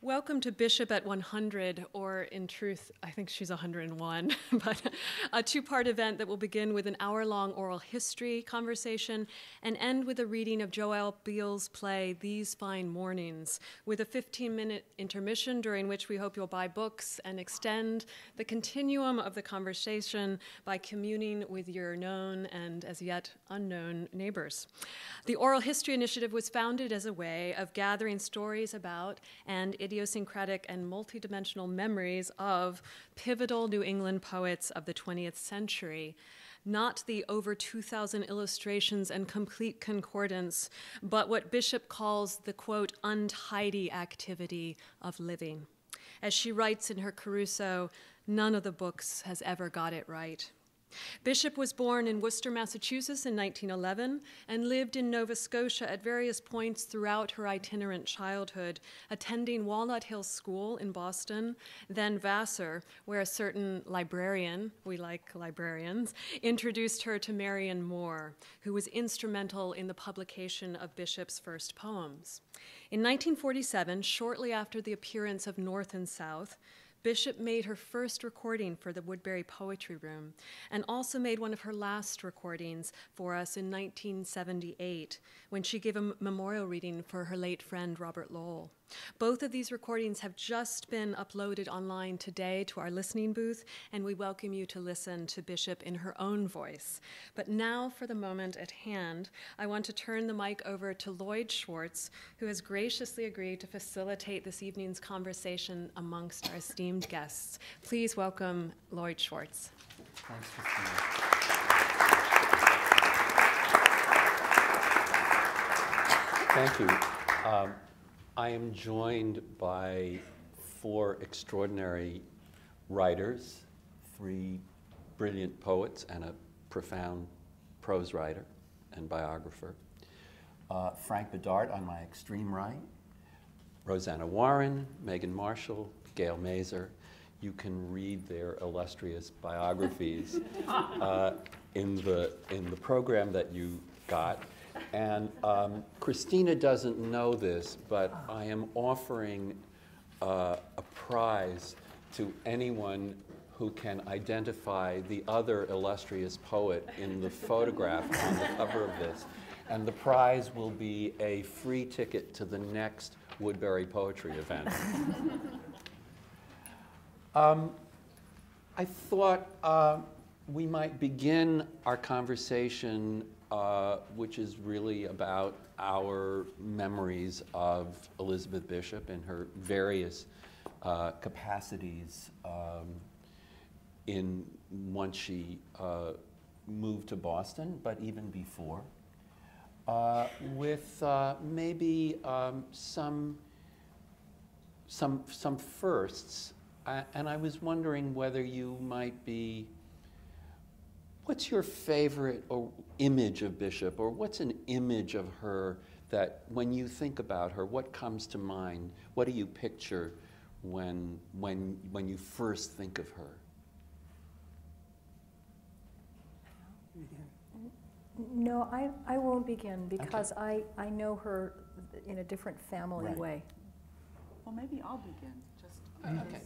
Welcome to Bishop at 100, or in truth, I think she's 101, but a two-part event that will begin with an hour-long oral history conversation and end with a reading of Joelle Beal's play, These Fine Mornings, with a 15-minute intermission during which we hope you'll buy books and extend the continuum of the conversation by communing with your known and as yet unknown neighbors. The Oral History Initiative was founded as a way of gathering stories about and idiosyncratic and multidimensional memories of pivotal New England poets of the 20th century, not the over 2,000 illustrations and complete concordance, but what Bishop calls the, quote, untidy activity of living. As she writes in her Caruso, none of the books has ever got it right. Bishop was born in Worcester, Massachusetts in 1911 and lived in Nova Scotia at various points throughout her itinerant childhood, attending Walnut Hills School in Boston, then Vassar, where a certain librarian, we like librarians, introduced her to Marion Moore, who was instrumental in the publication of Bishop's first poems. In 1947, shortly after the appearance of North and South, Bishop made her first recording for the Woodbury Poetry Room and also made one of her last recordings for us in 1978 when she gave a memorial reading for her late friend Robert Lowell. Both of these recordings have just been uploaded online today to our listening booth, and we welcome you to listen to Bishop in her own voice. But now, for the moment at hand, I want to turn the mic over to Lloyd Schwartz, who has graciously agreed to facilitate this evening's conversation amongst our esteemed guests. Please welcome Lloyd Schwartz. Thanks, Christina. Thank you. I am joined by four extraordinary writers, three brilliant poets and a profound prose writer and biographer. Frank Bidart on my extreme right, Rosanna Warren, Megan Marshall, Gail Mazer. You can read their illustrious biographies in the program that you got. And Christina doesn't know this, but I am offering a prize to anyone who can identify the other illustrious poet in the photograph on the cover of this. And the prize will be a free ticket to the next Woodbury Poetry event. I thought we might begin our conversation which is really about our memories of Elizabeth Bishop and her various capacities once she moved to Boston, but even before, with maybe some firsts. And I was wondering whether you might be. What's your favorite image of Bishop, or what's an image of her that when you think about her, what comes to mind? What do you picture when you first think of her? No, I won't begin because Okay. I know her in a different family Right. way. Well, maybe I'll begin. Okay.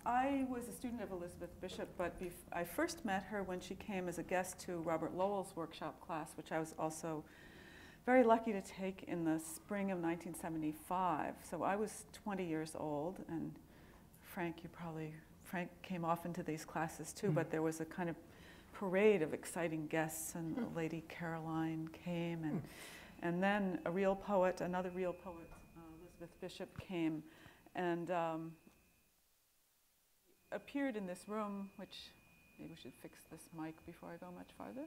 I was a student of Elizabeth Bishop, but I first met her when she came as a guest to Robert Lowell's workshop class, which I was also very lucky to take in the spring of 1975. So I was 20 years old, and Frank came often to these classes too, but there was a kind of parade of exciting guests, and Lady Caroline came, and then another real poet, Elizabeth Bishop, came, and appeared in this room, which maybe we should fix this mic before I go much farther.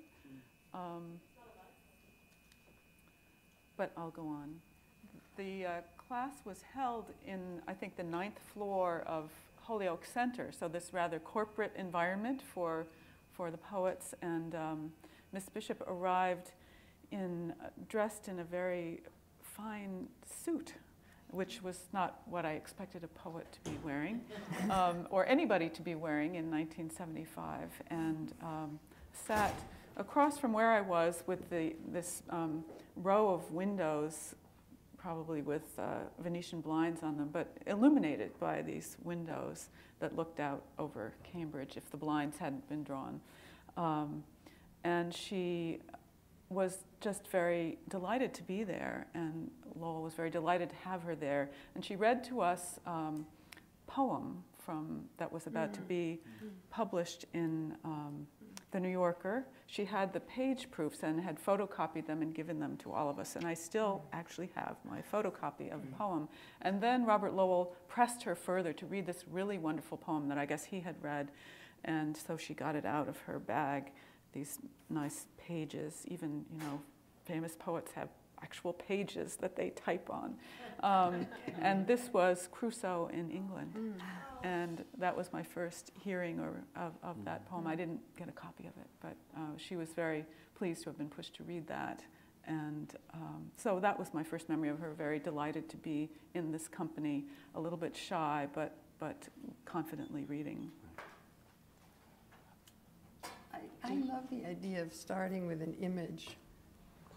But I'll go on. The class was held in, I think, the 9th floor of Holyoke Center, so this rather corporate environment for the poets. And Miss Bishop arrived dressed in a very fine suit, which was not what I expected a poet to be wearing, or anybody to be wearing in 1975, and sat across from where I was with this row of windows, probably with Venetian blinds on them, but illuminated by these windows that looked out over Cambridge if the blinds hadn't been drawn. And she was just very delighted to be there, and Lowell was very delighted to have her there. And she read to us a poem that was about to be published in the New Yorker. She had the page proofs and had photocopied them and given them to all of us. And I still actually have my photocopy of the poem. And then Robert Lowell pressed her further to read this really wonderful poem that I guess he had read. And so she got it out of her bag, these nice pages. Even, you know, famous poets have actual pages that they type on. And this was Crusoe in England. And that was my first hearing of that poem. I didn't get a copy of it, but she was very pleased to have been pushed to read that. And so that was my first memory of her, very delighted to be in this company, a little bit shy, but confidently reading. I love the idea of starting with an image,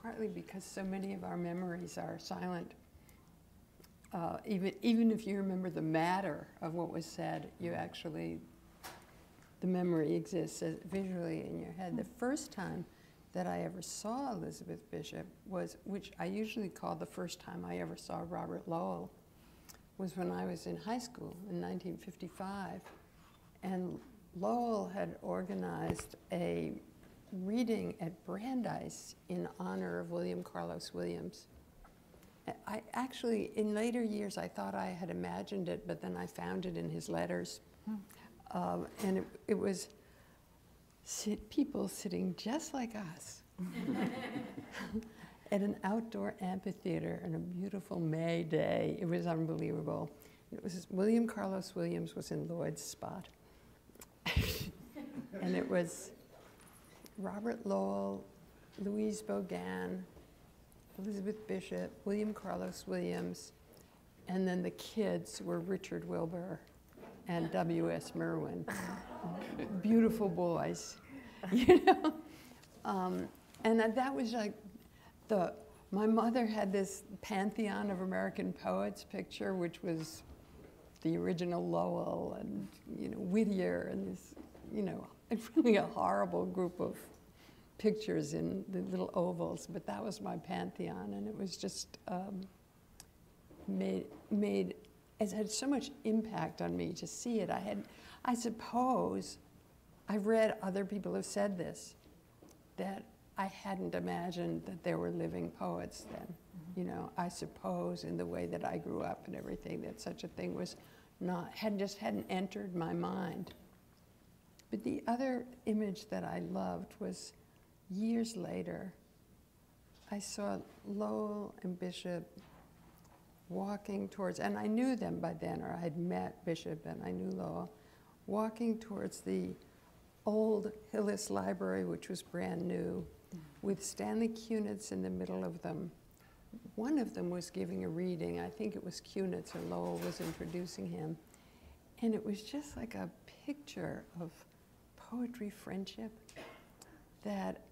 partly because so many of our memories are silent. Even if you remember the matter of what was said, you actually, the memory exists visually in your head. The first time that I ever saw Elizabeth Bishop was, which I usually call the first time I ever saw Robert Lowell, was when I was in high school in 1955. And Lowell had organized a reading at Brandeis in honor of William Carlos Williams. I actually, in later years, I thought I had imagined it, but then I found it in his letters. And it was people sitting just like us at an outdoor amphitheater on a beautiful May day. It was unbelievable. It was William Carlos Williams was in Lloyd's spot. And it was Robert Lowell, Louise Bogan, Elizabeth Bishop, William Carlos Williams, and then the kids were Richard Wilbur and W.S. Merwin. Beautiful boys, you know? And that was like my mother had this Pantheon of American Poets picture, which was the original Lowell and, you know, Whittier and this, you know, really a horrible group of pictures in the little ovals, but that was my pantheon, and it was just it had so much impact on me to see it. I suppose, I've read other people have said this, that I hadn't imagined that there were living poets then. You know, I suppose in the way that I grew up and everything, that such a thing was hadn't entered my mind. But the other image that I loved was years later, I saw Lowell and Bishop walking towards, and I knew them by then, or I'd met Bishop and I knew Lowell, walking towards the old Hillis Library, which was brand new, with Stanley Kunitz in the middle of them. One of them was giving a reading. I think it was Kunitz, or Lowell was introducing him. And it was just like a picture of poetry friendship that,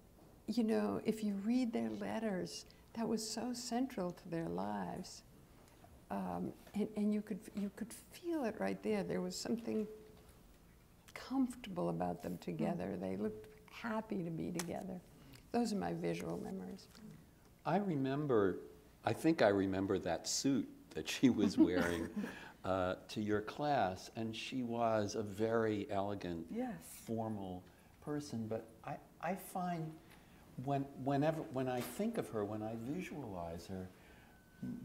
you know, if you read their letters, that was so central to their lives. And you could feel it right there. There was something comfortable about them together. They looked happy to be together. Those are my visual memories. I think I remember that suit that she was wearing to your class, and she was a very elegant, formal person. But I find when I think of her, when I visualize her,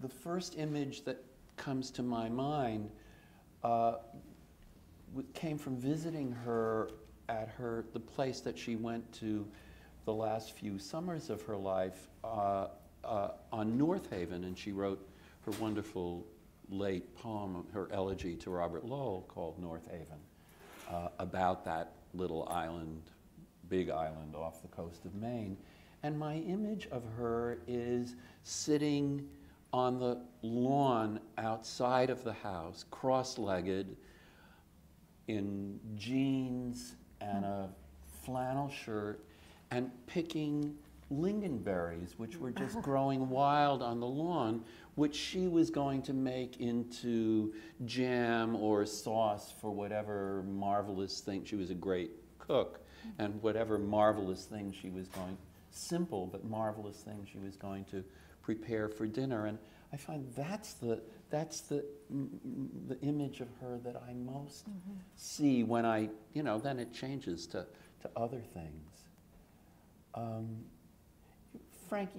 the first image that comes to my mind came from visiting her at the place that she went to the last few summers of her life on North Haven, and she wrote her wonderful late poem, her elegy to Robert Lowell, called North Haven, about that little island, big island off the coast of Maine. And my image of her is sitting on the lawn outside of the house, cross-legged, in jeans and a flannel shirt, and picking lingonberries, which were just growing wild on the lawn, which she was going to make into jam or sauce for whatever marvelous thing. She was a great cook, and whatever marvelous thing she was going, simple but marvelous thing she was going to prepare for dinner. And I find that's the image of her that I most see when I, then it changes to other things. Frank,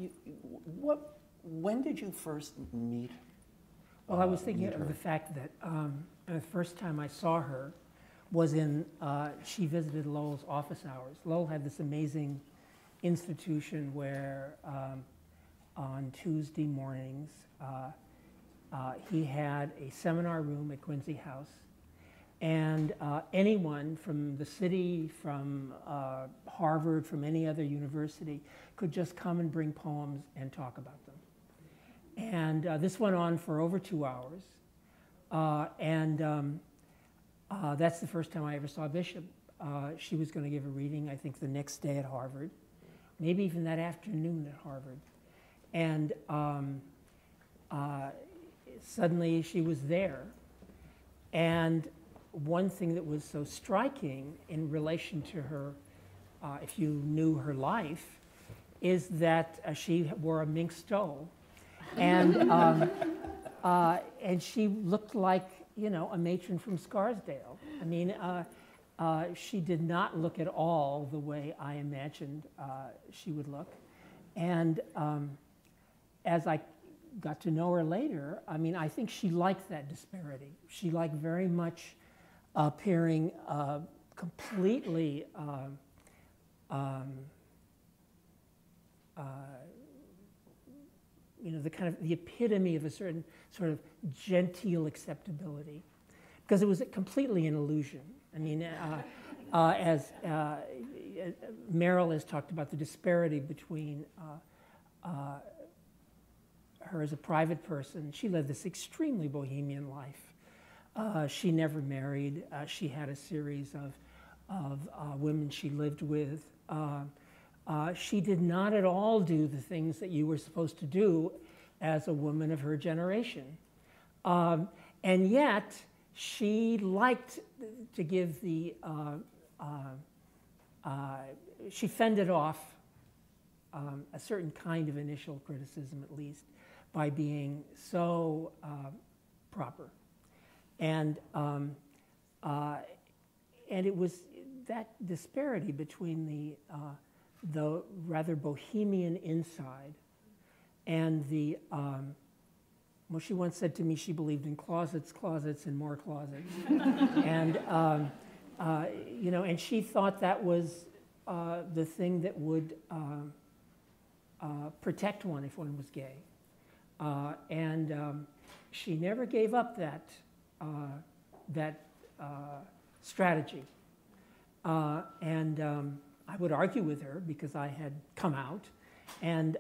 when did you first meet? Well, I was thinking meet her? of the fact that the first time I saw her was she visited Lowell's office hours. Lowell had this amazing institution where on Tuesday mornings he had a seminar room at Quincy House, and anyone from the city, from Harvard, from any other university could just come and bring poems and talk about them. And this went on for over 2 hours. That's the first time I ever saw Bishop. She was going to give a reading, I think, the next day at Harvard, maybe even that afternoon at Harvard. And suddenly she was there. And one thing that was so striking in relation to her, if you knew her life, is that she wore a mink stole. And she looked like, a matron from Scarsdale. I mean, she did not look at all the way I imagined she would look. And as I got to know her later, I mean, I think she liked that disparity. She liked very much appearing completely the epitome of a certain sort of genteel acceptability, because it was completely an illusion. I mean, as Meryl has talked about the disparity between her as a private person. She led this extremely bohemian life. She never married. She had a series of women she lived with. She did not at all do the things that you were supposed to do as a woman of her generation. And yet, she liked to give she fended off a certain kind of initial criticism, at least, by being so proper. And it was that disparity between the rather bohemian inside and well, she once said to me she believed in closets, closets, and more closets. And, and she thought that was the thing that would protect one if one was gay. She never gave up that strategy. I would argue with her because I had come out, and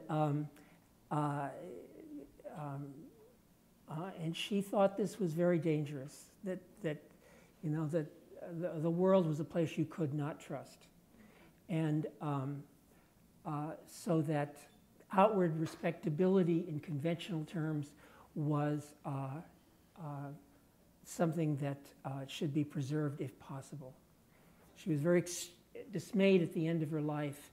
she thought this was very dangerous. That the world was a place you could not trust, and so that outward respectability in conventional terms was something that should be preserved if possible. She was very dismayed at the end of her life,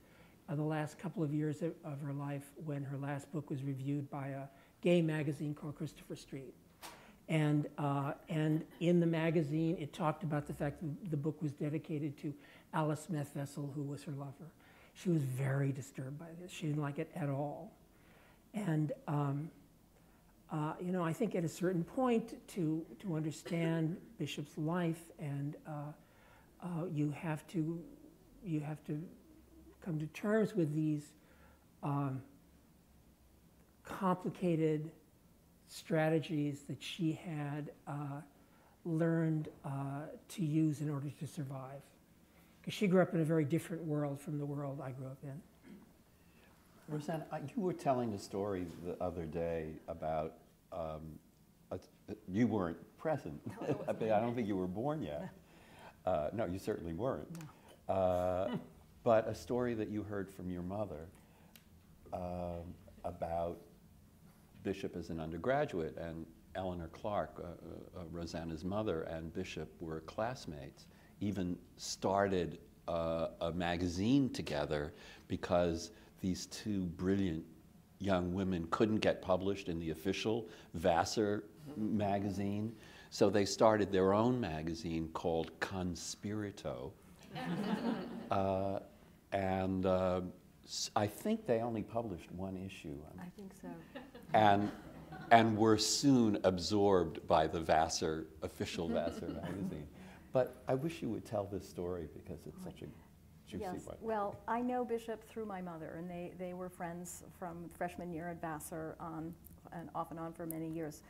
the last couple of years of her life, when her last book was reviewed by a gay magazine called Christopher Street. And in the magazine, it talked about the fact that the book was dedicated to Alice Smith Vessel, who was her lover. She was very disturbed by this. She didn't like it at all. And I think at a certain point, to understand Bishop's life, and you have to come to terms with these complicated strategies that she had learned to use in order to survive. Because she grew up in a very different world from the world I grew up in. Roseanne, you were telling a story the other day about, you weren't present. I don't think you were born yet. No, you certainly weren't. No. But a story that you heard from your mother about Bishop as an undergraduate, and Eleanor Clark, Rosanna's mother, and Bishop were classmates, even started a magazine together because these two brilliant young women couldn't get published in the official Vassar magazine. So they started their own magazine called Conspirito. And I think they only published one issue. I think so. And were soon absorbed by the Vassar, official Vassar magazine. But I wish you would tell this story because it's such a juicy Yes. one. Well, I know Bishop through my mother, and they were friends from freshman year at Vassar and off and on for many years.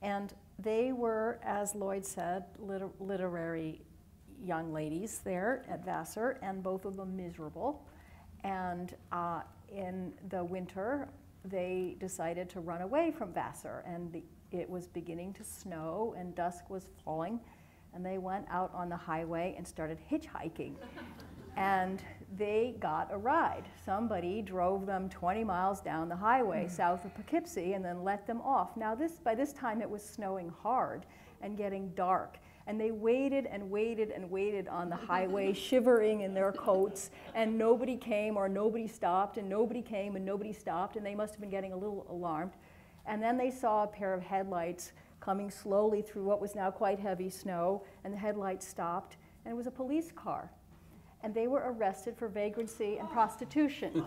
And they were, as Lloyd said, literary young ladies there at Vassar, and both of them miserable. And in the winter, they decided to run away from Vassar, and it was beginning to snow and dusk was falling, and they went out on the highway and started hitchhiking. And they got a ride. Somebody drove them 20 miles down the highway south of Poughkeepsie and then let them off. Now by this time it was snowing hard and getting dark. And they waited and waited and waited on the highway, shivering in their coats, and nobody came or nobody stopped, and nobody came and nobody stopped, and they must have been getting a little alarmed. And then they saw a pair of headlights coming slowly through what was now quite heavy snow, and the headlights stopped, and it was a police car. And they were arrested for vagrancy and prostitution.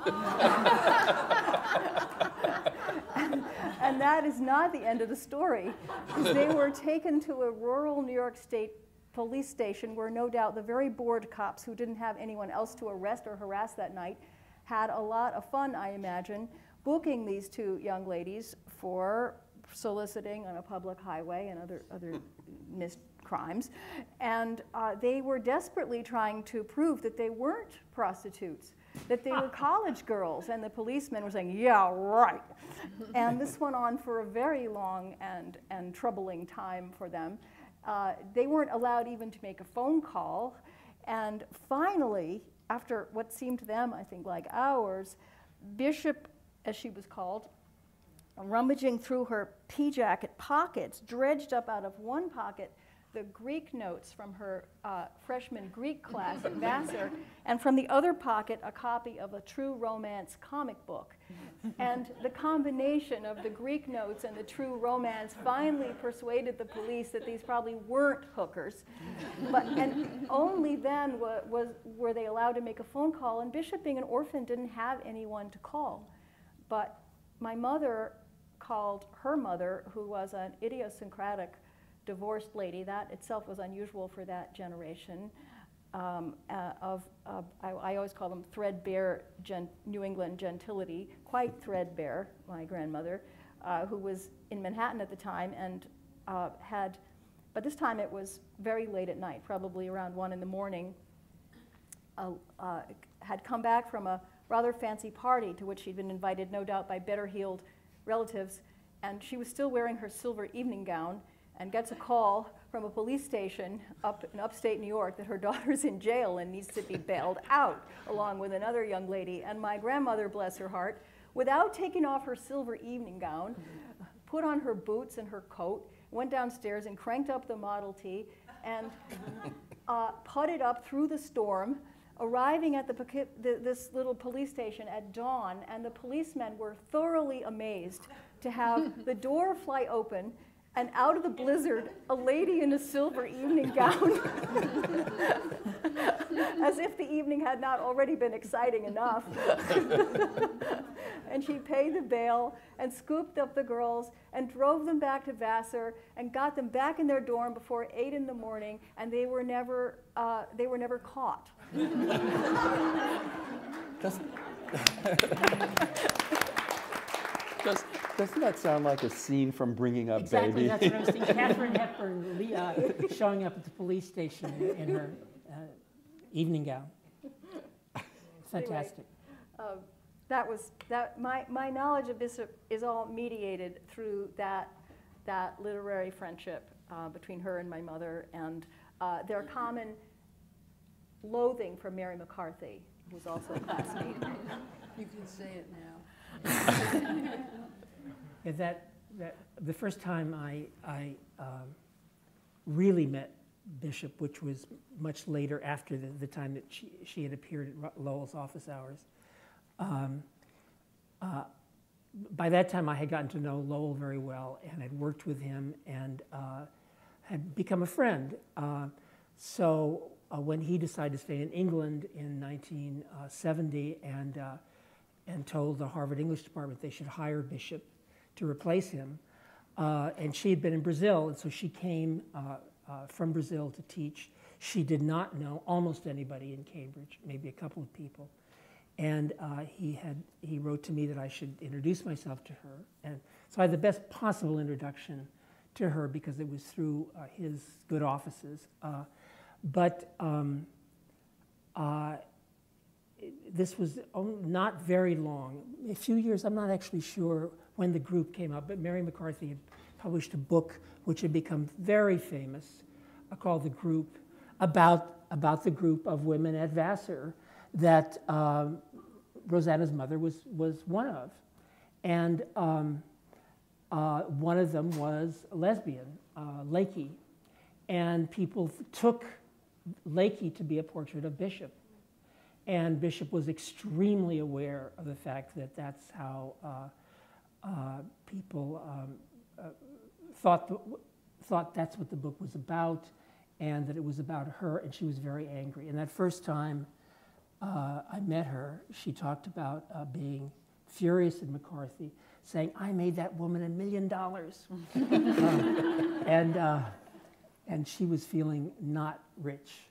And that is not the end of the story. They were taken to a rural New York State police station where no doubt the very bored cops who didn't have anyone else to arrest or harass that night had a lot of fun, I imagine, booking these two young ladies for soliciting on a public highway and other missed crimes. And they were desperately trying to prove that they weren't prostitutes, that they were college girls, and the policemen were saying, yeah, right. And this went on for a very long and troubling time for them. They weren't allowed even to make a phone call. And finally, after what seemed to them, I think, like hours, Bishop, as she was called, rummaging through her pea jacket pockets, dredged up out of one pocket the Greek notes from her freshman Greek class at Vassar, and from the other pocket a copy of a True Romance comic book. And the combination of the Greek notes and the True Romance finally persuaded the police that these probably weren't hookers. And only then were they allowed to make a phone call, and Bishop, being an orphan, didn't have anyone to call. But my mother called her mother, who was an idiosyncratic divorced lady. That itself was unusual for that generation. I always call them threadbare New England gentility, quite threadbare, my grandmother, who was in Manhattan at the time and but this time it was very late at night, probably around 1 in the morning, had come back from a rather fancy party to which she'd been invited, no doubt, by better-heeled relatives, and she was still wearing her silver evening gown, and gets a call from a police station up in upstate New York that her daughter's in jail and needs to be bailed out, along with another young lady. And my grandmother, bless her heart, without taking off her silver evening gown, put on her boots and her coat, went downstairs and cranked up the Model T, and putted up through the storm, arriving at this little police station at dawn, and the policemen were thoroughly amazed to have the door fly open, and out of the blizzard, a lady in a silver evening gown, as if the evening had not already been exciting enough. And she paid the bail and scooped up the girls and drove them back to Vassar and got them back in their dorm before 8 in the morning, and they were never caught. Doesn't that sound like a scene from Bringing Up Exactly, Baby? that's what I was thinking. Katharine Hepburn showing up at the police station in her evening gown. Fantastic. Anyway, my knowledge of Bishop is all mediated through that literary friendship between her and my mother, and their common loathing for Mary McCarthy. who's also a classmate. You can say it now. Yeah, the first time I really met Bishop, which was much later after the time that she had appeared at Lowell's office hours. By that time, I had gotten to know Lowell very well and had worked with him and had become a friend. So when he decided to stay in England in 1970 and told the Harvard English department they should hire Bishop to replace him, and she had been in Brazil, and so she came from Brazil to teach. She did not know almost anybody in Cambridge, maybe a couple of people. And he wrote to me that I should introduce myself to her. And so I had the best possible introduction to her because it was through his good offices. This was not very long, a few years. I'm not actually sure when the group came out, but Mary McCarthy had published a book which had become very famous called The Group, about the group of women at Vassar that Rosanna's mother was one of. And one of them was a lesbian, Leakey. And people took Leakey to be a portrait of Bishop. And Bishop was extremely aware of the fact that that's how people thought that's what the book was about, and that it was about her, and she was very angry. And that first time I met her, she talked about being furious at McCarthy, saying, "I made that woman $1 million." And she was feeling not rich.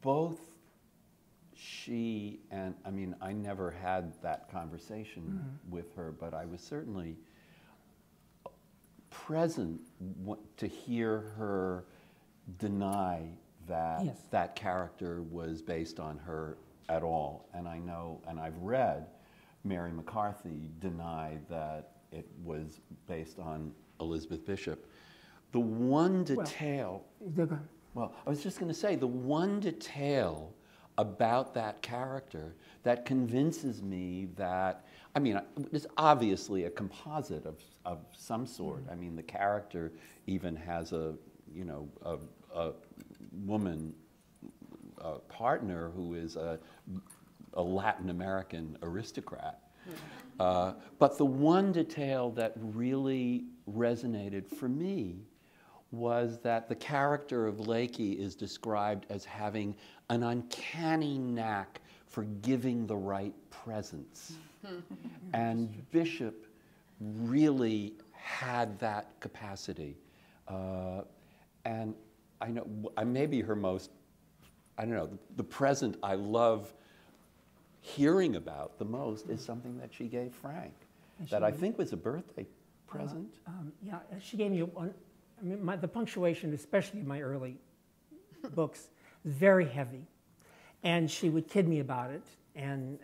Both she and, I mean, I never had that conversation with her, but I was certainly present to hear her deny that that character was based on her at all. And I know, and I've read Mary McCarthy deny that it was based on Elizabeth Bishop. The one detail... Well, I was just going to say, the one detail about that character that convinces me that, I mean, it's obviously a composite of some sort. I mean, the character even has a woman partner who is a Latin American aristocrat. But the one detail that really resonated for me was that the character of Leakey is described as having an uncanny knack for giving the right presents. And Bishop really had that capacity. And I know, maybe her most, I don't know, the present I love hearing about the most is something that she gave Frank, that I think was a birthday present. Yeah, she gave me one. I mean, the punctuation, especially in my early books, was very heavy. And she would kid me about it and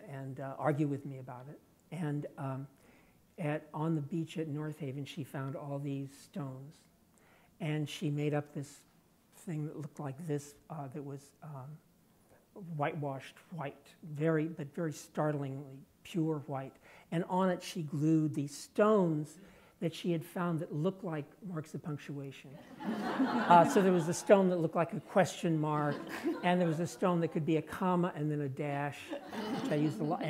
argue with me about it. And on the beach at North Haven, she found all these stones. And she made up this thing that looked like this, that was whitewashed white, but very startlingly pure white. And on it, she glued these stones that she had found that looked like marks of punctuation. So there was a stone that looked like a question mark, and there was a stone that could be a comma and then a dash, which I used a lot.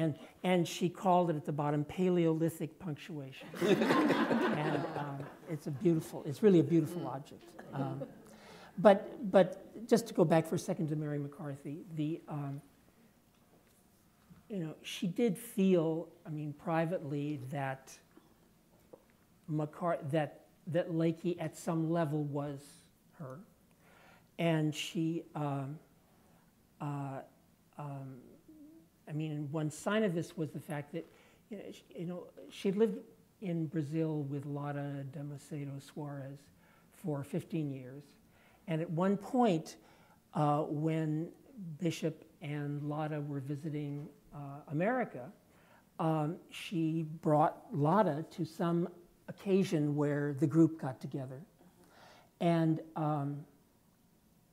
And she called it at the bottom Paleolithic punctuation. And it's really a beautiful object. But just to go back for a second to Mary McCarthy, she did feel, I mean, privately that that Leakey at some level was her, and she, I mean, one sign of this was the fact that, she lived in Brazil with Lara de Macedo Soares for 15 years, and at one point, when Bishop and Lara were visiting America, she brought Lara to some occasion where the group got together. And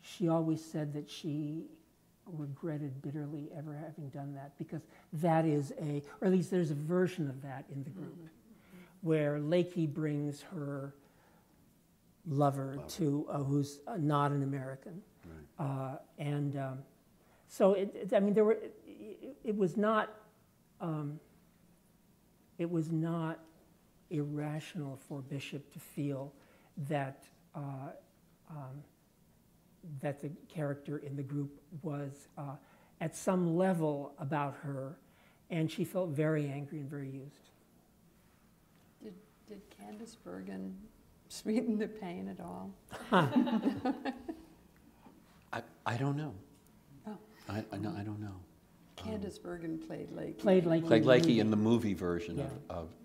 she always said that she regretted bitterly ever having done that, because that is or at least there's a version of that in the group, where Lakey brings her lover to who's not an American, right. So I mean, it was not irrational for Bishop to feel that that the character in the group was at some level about her, and she felt very angry and very used. Did Candice Bergen sweeten the pain at all? I don't know. Oh. I don't know. Candice Bergen played Lakey. Played Lakey. Played Lakey in the movie version Yeah.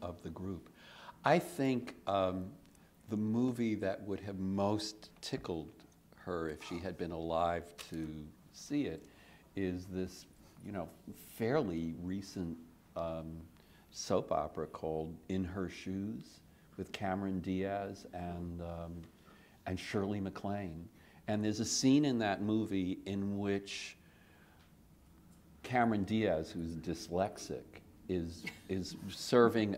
of the group. I think the movie that would have most tickled her if she had been alive to see it is this, fairly recent soap opera called In Her Shoes with Cameron Diaz and Shirley MacLaine. And there's a scene in that movie in which Cameron Diaz, who's dyslexic, is serving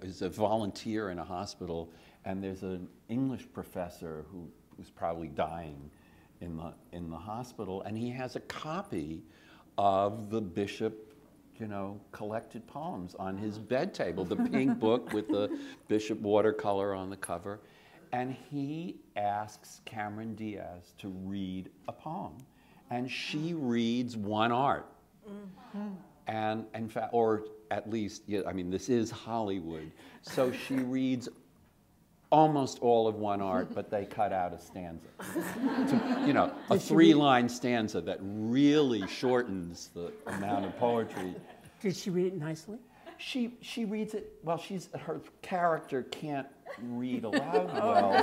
is a volunteer in a hospital, and there's an English professor who's probably dying in the hospital, and he has a copy of the Bishop collected poems on his bed table, the pink book with the Bishop watercolor on the cover, and he asks Cameron Diaz to read a poem, and she reads one art. And in fact, or at least, I mean, this is Hollywood, so she reads almost all of one art, but they cut out a stanza. A three-line stanza that really shortens the amount of poetry. Did she read it nicely? She reads it, well, her character can't read aloud well,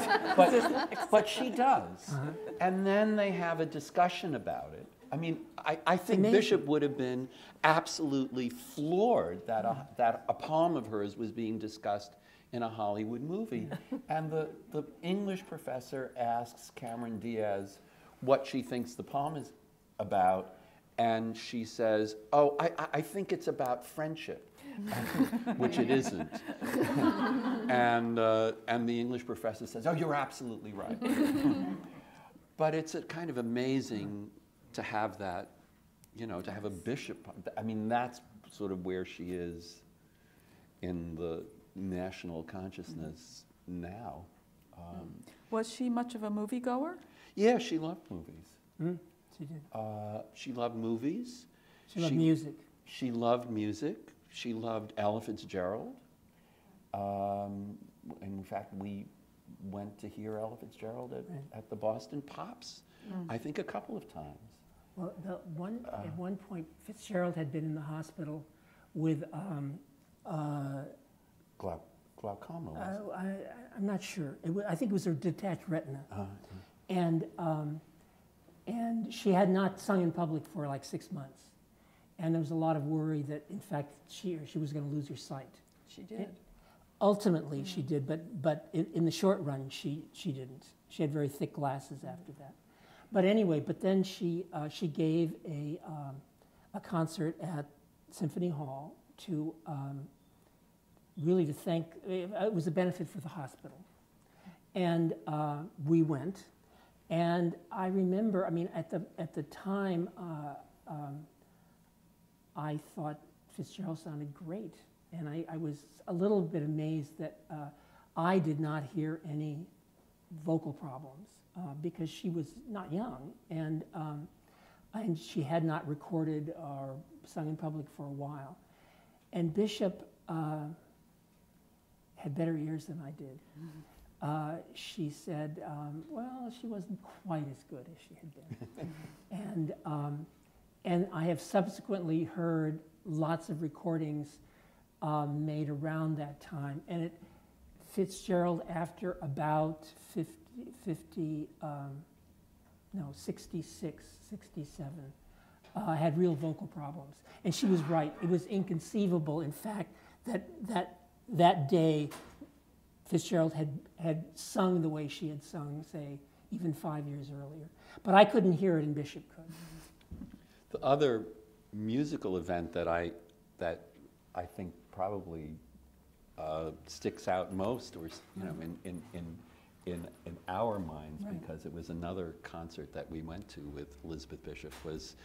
but she does. And then they have a discussion about it. I mean, I think Amazing. Bishop would have been absolutely floored that a poem of hers was being discussed in a Hollywood movie. And the English professor asks Cameron Diaz what she thinks the poem is about, and she says, oh, I think it's about friendship, which it isn't. And the English professor says, oh, you're absolutely right. But it's a kind of amazing to have that, to have a Bishop. I mean, that's sort of where she is in the national consciousness now. Was she much of a moviegoer? Yeah, she loved movies. She did. She loved movies. She loved music. She loved music. She loved Ella Fitzgerald. In fact, we went to hear Ella Fitzgerald at the Boston Pops, I think a couple of times. Well, at one point, Fitzgerald had been in the hospital with Glaucoma. I'm not sure. I think it was her detached retina. And she had not sung in public for like 6 months. And there was a lot of worry that, in fact, she was going to lose her sight. She did. Ultimately, she did, but in the short run, she didn't. She had very thick glasses after that. But anyway, then she gave a concert at Symphony Hall to really to thank. It was a benefit for the hospital, and we went. And I remember, I mean, at the time, I thought Fitzgerald sounded great, and I was a little bit amazed that I did not hear any vocal problems because she was not young, and she had not recorded or sung in public for a while. And Bishop had better ears than I did. She said, well, she wasn't quite as good as she had been. And I have subsequently heard lots of recordings made around that time. And Fitzgerald, after about 66, 67, had real vocal problems. And she was right. It was inconceivable, in fact, that day Fitzgerald had sung the way she had sung, say, even 5 years earlier. But I couldn't hear it, and Bishop could. other musical event that I think probably sticks out most, or in our minds, Right. because it was another concert that we went to with Elizabeth Bishop, was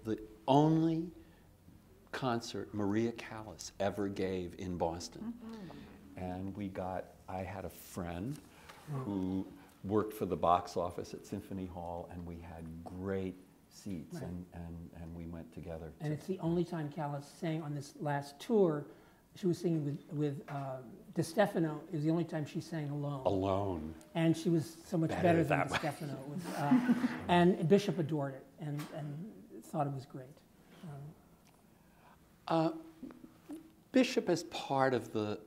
the only concert Maria Callas ever gave in Boston. And I had a friend who worked for the box office at Symphony Hall, and we had great seats, Right. and we went together. And it's the only time Callas sang on this last tour. She was singing with DeStefano. It was the only time she sang alone. Alone. And she was so much Better better than that way. DeStefano. It was, and Bishop adored it and thought it was great. Bishop as part of the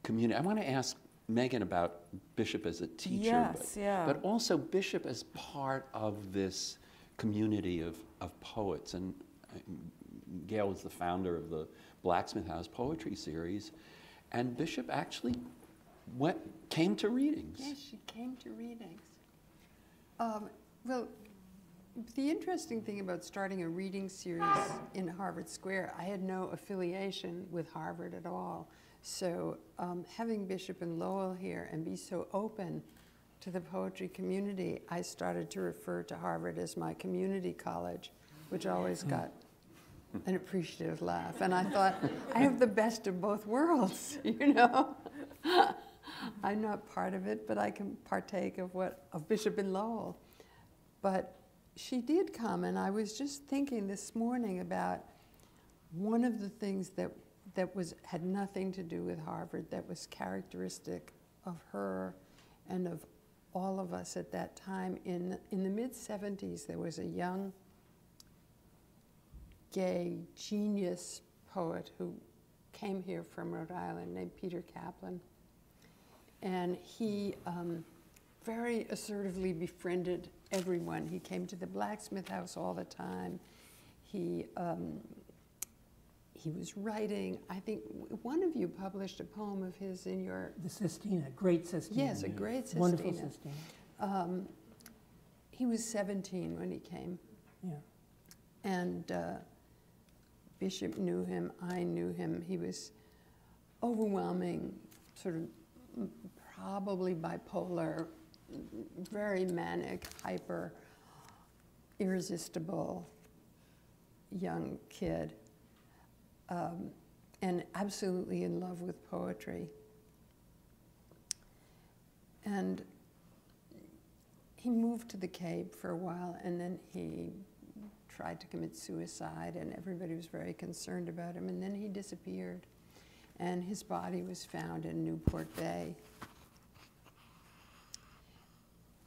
community. I want to ask Megan about Bishop as a teacher, Yes, yeah. but also Bishop as part of this community of poets. And Gail was the founder of the Blacksmith House Poetry Series, and Bishop actually came to readings. Yes, she came to readings. Well, the interesting thing about starting a reading series in Harvard Square, I had no affiliation with Harvard at all. So having Bishop and Lowell here and be so open to the poetry community, I started to refer to Harvard as my community college, which always got an appreciative laugh. And I thought, I have the best of both worlds, you know? I'm not part of it, but I can partake of Bishop and Lowell. But she did come, and I was just thinking this morning about one of the things that had nothing to do with Harvard, that was characteristic of her and of all of us at that time. In the mid-'70s, there was a young, gay, genius poet who came here from Rhode Island named Peter Kaplan. And he very assertively befriended everyone. He came to the Blacksmith House all the time. He was writing. I think one of you published a poem of his in your... The Sistina, great Sistina. Yes, a great Sistina. Wonderful Sistina. He was 17 when he came. Yeah. And Bishop knew him, I knew him. He was overwhelming, sort of probably bipolar, very manic, hyper, irresistible young kid, and absolutely in love with poetry. And he moved to the Cape for a while, and then he tried to commit suicide, and everybody was very concerned about him, and then he disappeared. And his body was found in Newport Bay.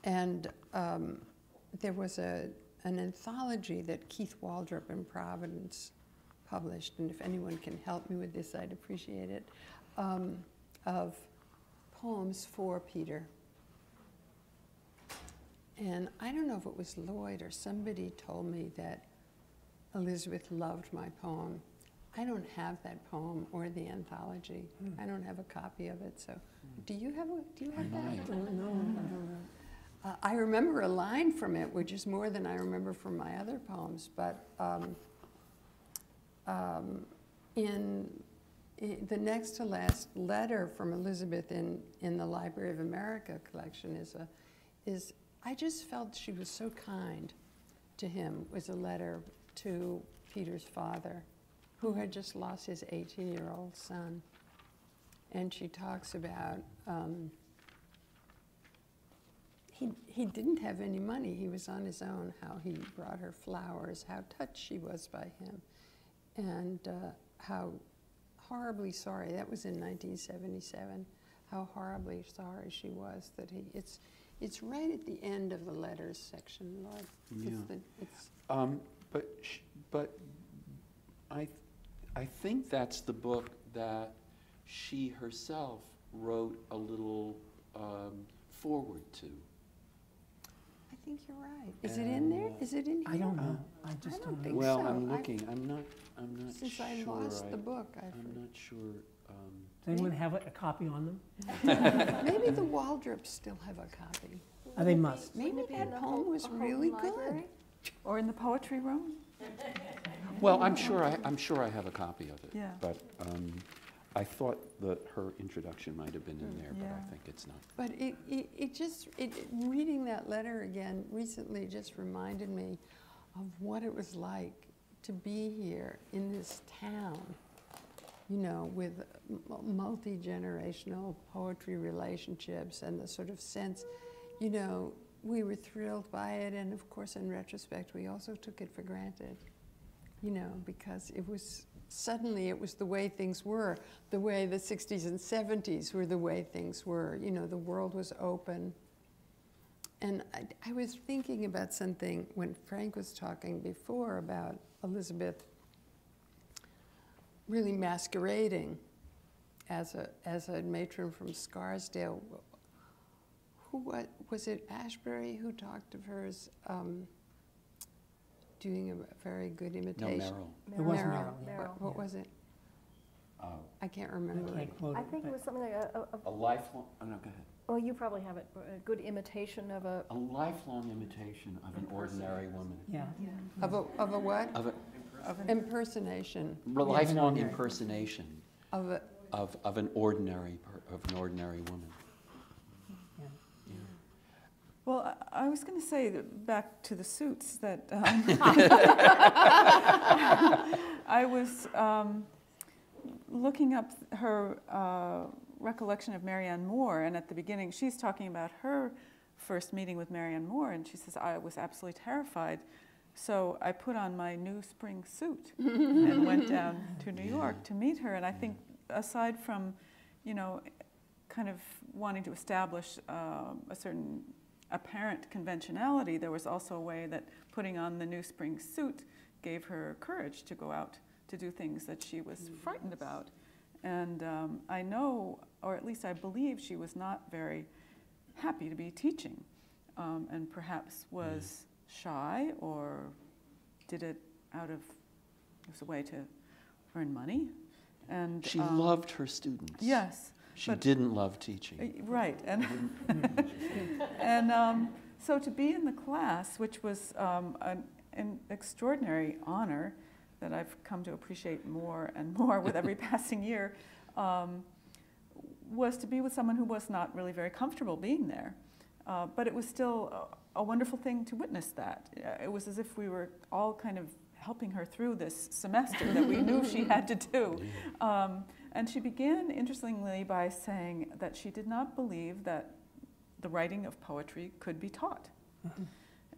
And there was an anthology that Keith Waldrop in Providence published, and if anyone can help me with this, I'd appreciate it, of poems for Peter. And I don't know if it was Lloyd or somebody told me that Elizabeth loved my poem. I don't have that poem or the anthology. I don't have a copy of it. So, do you have that? I don't know. I remember a line from it, which is more than I remember from my other poems. But in the next to last letter from Elizabeth in the Library of America collection is I just felt she was so kind to him. Was a letter to Peter's father, who had just lost his 18-year-old son. And she talks about he didn't have any money. He was on his own, how he brought her flowers, how touched she was by him, and how horribly sorry, that was in 1977, how horribly sorry she was that it's right at the end of the letters section, Lloyd. Yeah. But I think that's the book that she herself wrote a little forward to. I think you're right. Is it in there? Is it in here? I don't know. I just don't don't think know. Well, so. I'm looking. I'm not Since sure. I lost the book, I'm not sure. Does anyone have a copy on them? maybe the Waldrops still have a copy. They must. Maybe that poem was really good. Or in the poetry room? Well, I'm sure I have a copy of it. Yeah. But I thought that her introduction might have been in there, but I Yeah. think it's not. But reading that letter again recently just reminded me of what it was like to be here in this town, you know, with multi-generational poetry relationships and the sort of sense, you know, we were thrilled by it, and of course in retrospect we also took it for granted, you know, because it was suddenly it was the way things were, the way the 60s and 70s were the way things were, you know, the world was open. And I was thinking about something when Frank was talking before about Elizabeth really masquerading as a matron from Scarsdale. What was it, Ashbery, who talked of her as doing a very good No, imitation? Merrill. It was Merrill. Merrill, yeah. What was it? I can't remember. I can't quote I it, think it but- was something like A lifelong, oh, no, go ahead. well, you probably have it, a good imitation of a, A lifelong imitation of an ordinary woman. Yeah. Of a what? Of Impersonation a lifelong ordinary. impersonation of a. of an ordinary woman. Yeah. Yeah. Well, I was going to say, that back to the suits, that I was looking up her recollection of Marianne Moore, and at the beginning she's talking about her first meeting with Marianne Moore, and she says, I was absolutely terrified. So I put on my new spring suit and went down to New York to meet her. And I think aside from, you know, kind of wanting to establish a certain apparent conventionality, there was also a way that putting on the new spring suit gave her courage to go out to do things that she was frightened about. And I know, or at least I believe, she was not very happy to be teaching, and perhaps was shy or did it out of, it was a way to earn money. And She loved her students. yes. She but- didn't love teaching. Right, and so to be in the class, which was an extraordinary honor that I've come to appreciate more and more with every passing year, was to be with someone who was not really very comfortable being there. But it was still a wonderful thing to witness that. It was as if we were all kind of helping her through this semester that we knew she had to do. And she began, interestingly, by saying that she did not believe that the writing of poetry could be taught.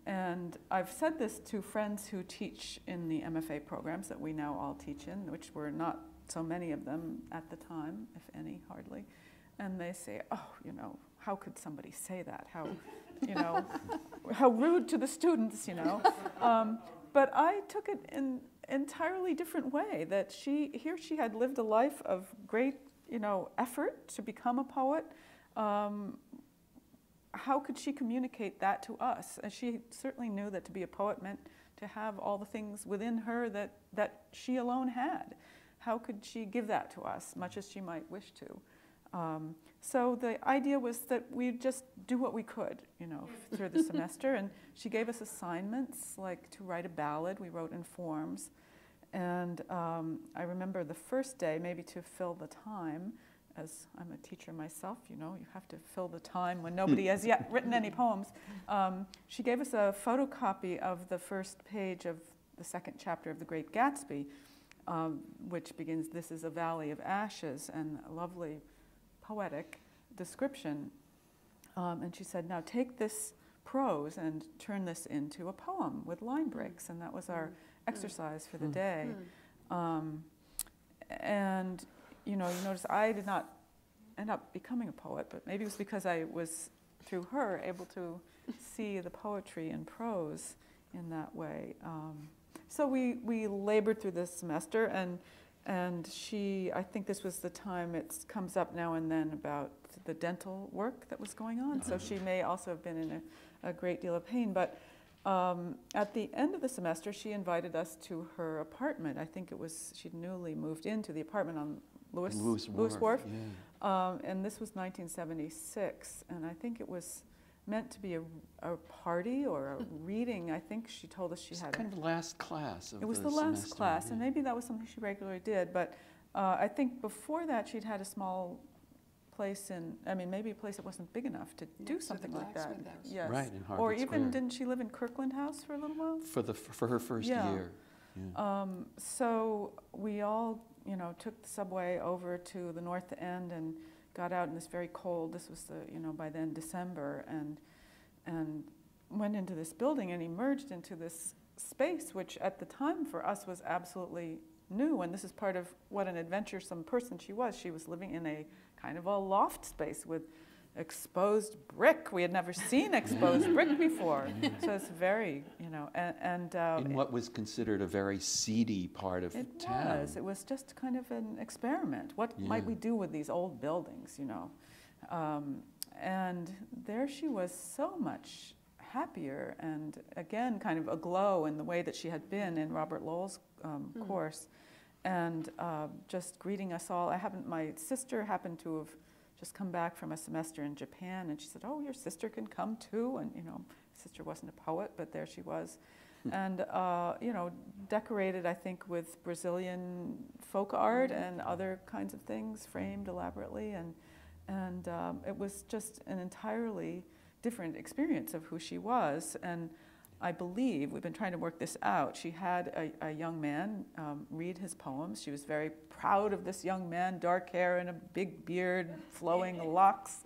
And I've said this to friends who teach in the MFA programs that we now all teach in, which were not so many of them at the time, if any, hardly. And they say, oh, you know, how could somebody say that? How, you know, how rude to the students, you know. But I took it in entirely different way, that she had lived a life of great, you know, effort to become a poet. How could she communicate that to us? And she certainly knew that to be a poet meant to have all the things within her that she alone had. How could she give that to us, much as she might wish to? So the idea was that we'd just do what we could, you know, through the semester. And she gave us assignments, like to write a ballad. We wrote in forms. And I remember the first day, maybe to fill the time, as I'm a teacher myself, you know, you have to fill the time when nobody has yet written any poems. She gave us a photocopy of the first page of the second chapter of The Great Gatsby, which begins, "This is a valley of ashes," and a lovely poetic description. And she said, now take this prose and turn this into a poem with line breaks. And that was our exercise for the day. And, you know, you notice I did not end up becoming a poet, but maybe it was because I was, through her, able to see the poetry in prose in that way. So we labored through this semester, and she, I think this was the time, it comes up now and then about the dental work that was going on, so she may also have been in a great deal of pain. But at the end of the semester, she invited us to her apartment. I think it was, she'd newly moved into the apartment on Lewis Wharf. Yeah. And this was 1976, and I think it was meant to be a party or a reading. I think she told us she It's had kind of last class of it was the the last semester, class, yeah. and maybe that was something she regularly did. But I think before that, she'd had a small place maybe a place that wasn't big enough to do Next to the something like that. Blacksmith House. Yes. Right, in Or Harvard even, Square. didn't she live in Kirkland House for a little while? For her first Yeah. year. Yeah. So we all, took the subway over to the North End and got out in this very cold, this was by then December, and went into this building and emerged into this space, which at the time for us was absolutely new. And this is part of what an adventuresome person she was. She was living in a kind of a loft space with exposed brick. We had never seen exposed brick before. So it's very, In what was considered a very seedy part of town. it was just kind of an experiment. What might we do with these old buildings, and there she was, so much happier and again kind of aglow in the way that she had been in Robert Lowell's course, and just greeting us all. My sister happened to have just come back from a semester in Japan, and she said, "Oh, your sister can come too." And sister wasn't a poet, but there she was, and decorated, I think, with Brazilian folk art and other kinds of things, framed elaborately, and it was just an entirely different experience of who she was. And I believe, we've been trying to work this out, she had a young man read his poems. She was very proud of this young man, dark hair and a big beard, flowing locks.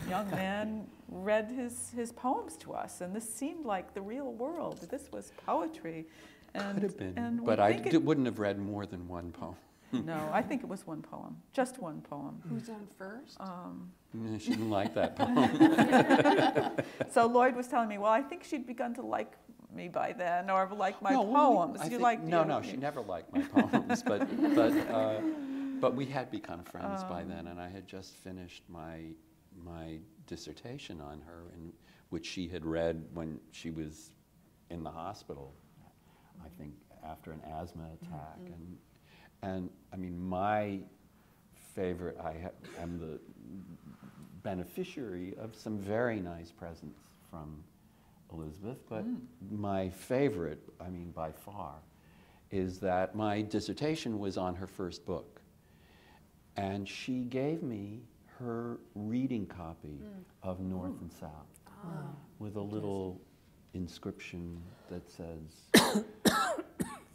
Young man read his poems to us, and this seemed like the real world. This was poetry. And, Could have been, and but wouldn't have read more than one poem. No, I think it was one poem, just one poem. Who's on first? Yeah, she didn't like that poem. So Lloyd was telling me, well, I think she'd begun to like me by then, or like my poems. She never liked my poems, but we had become friends by then, and I had just finished my dissertation on her, which she had read when she was in the hospital, I think after an asthma attack, and I mean, my favorite, I'm the beneficiary of some very nice presents from Elizabeth, but my favorite, I mean, by far, is that my dissertation was on her first book. And she gave me her reading copy of North and South with a little inscription that says,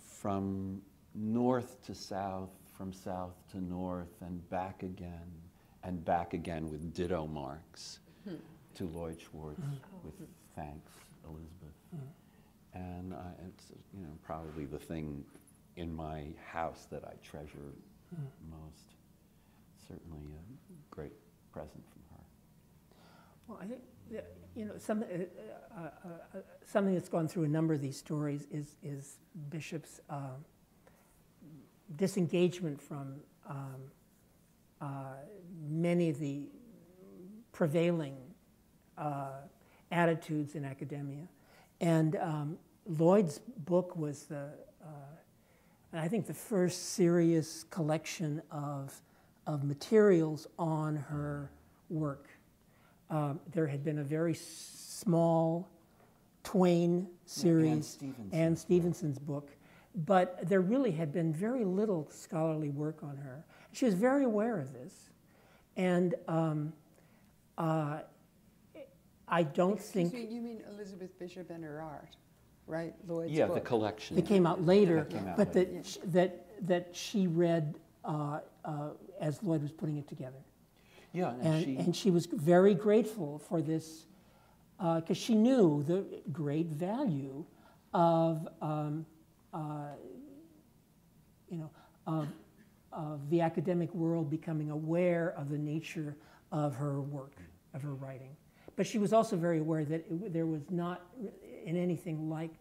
from north to south, from south to north, and back again with ditto marks to Lloyd Schwartz with thanks, Elizabeth. And it's probably the thing in my house that I treasure most. Certainly a great present from her. Well, I think something that's gone through a number of these stories is Bishop's disengagement from many of the prevailing attitudes in academia. And Lloyd's book was I think the first serious collection of materials on her work. There had been a very small Twain series, Anne Stevenson's book, but there really had been very little scholarly work on her. She was very aware of this, and I don't think... Excuse me, you mean Elizabeth Bishop and her art, right? Lloyd's book. book. The collection. That came out later, but later. that she read as Lloyd was putting it together. Yeah, and she was very grateful for this, because she knew the great value of the academic world becoming aware of the nature of her work, of her writing. But she was also very aware that there was not in anything like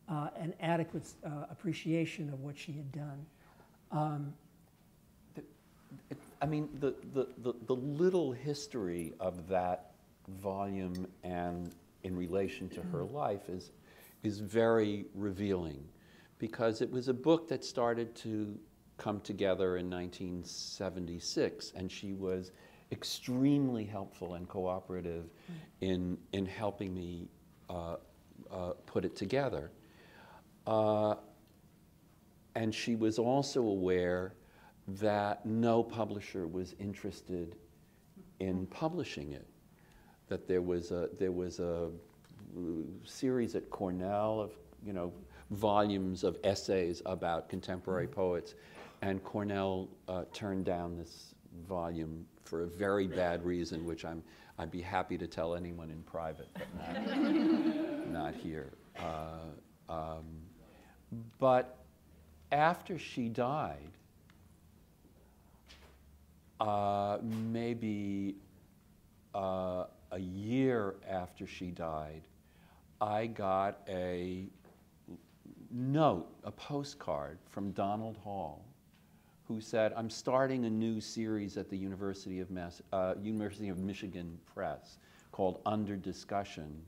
an adequate appreciation of what she had done. I mean, the little history of that volume and in relation to her life is very revealing, because it was a book that started to come together in 1976, and she was extremely helpful and cooperative in helping me put it together. And she was also aware that no publisher was interested in publishing it. That there was a series at Cornell of, you know, volumes of essays about contemporary poets, and Cornell turned down this volume for a very bad reason, which I'd be happy to tell anyone in private, but not here. But after she died, maybe a year after she died, I got a note, a postcard from Donald Hall, who said, "I'm starting a new series at the University of Michigan Press called Under Discussion.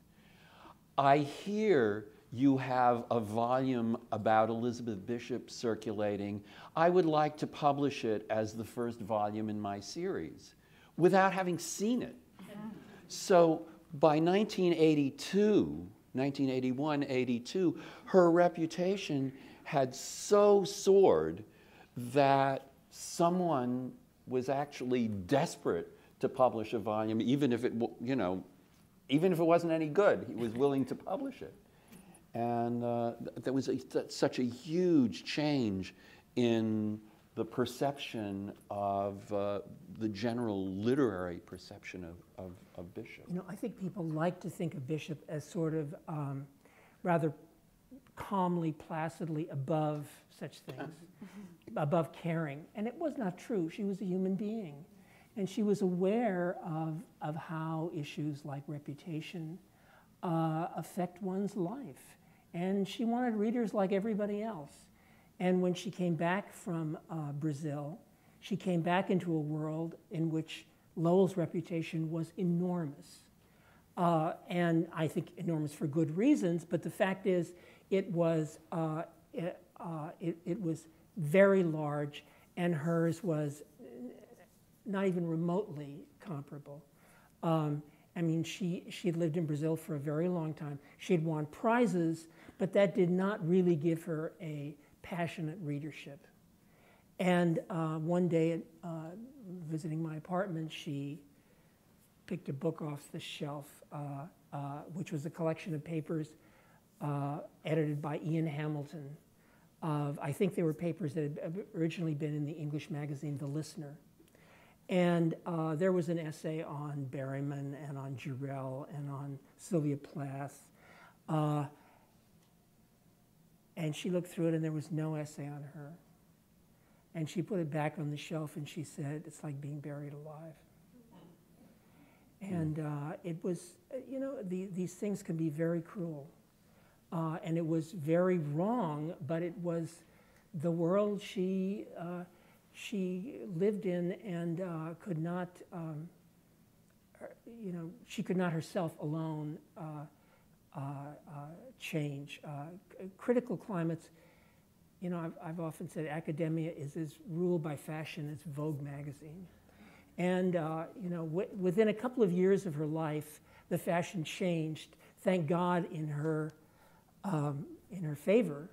I hear you have a volume about Elizabeth Bishop circulating. I would like to publish it as the first volume in my series," without having seen it. So by 1981, 82, her reputation had so soared that someone was actually desperate to publish a volume, even if it, you know, even if it wasn't any good, he was willing to publish it. And there was such a huge change in the perception of the general literary perception of Bishop. You know, I think people like to think of Bishop as sort of rather calmly, placidly above such things, above caring. And it was not true. She was a human being. And she was aware of how issues like reputation affect one's life. And she wanted readers like everybody else. And when she came back from Brazil, she came back into a world in which Lowell's reputation was enormous. And I think enormous for good reasons, but the fact is it was very large, and hers was not even remotely comparable. I mean, she had lived in Brazil for a very long time. She had won prizes, but that did not really give her a passionate readership. And one day, visiting my apartment, she picked a book off the shelf, which was a collection of papers edited by Ian Hamilton. I think they were papers that had originally been in the English magazine, The Listener. And there was an essay on Berryman and on Jarrell and on Sylvia Plath. And she looked through it, and there was no essay on her. And she put it back on the shelf, and she said, "It's like being buried alive." And it was, you know, these things can be very cruel. And it was very wrong, but it was the world she lived in, and could not, you know, she could not herself alone change. Critical climates, you know, I've often said academia is as ruled by fashion as Vogue magazine. And, you know, within a couple of years of her life, the fashion changed, thank God, in her favor.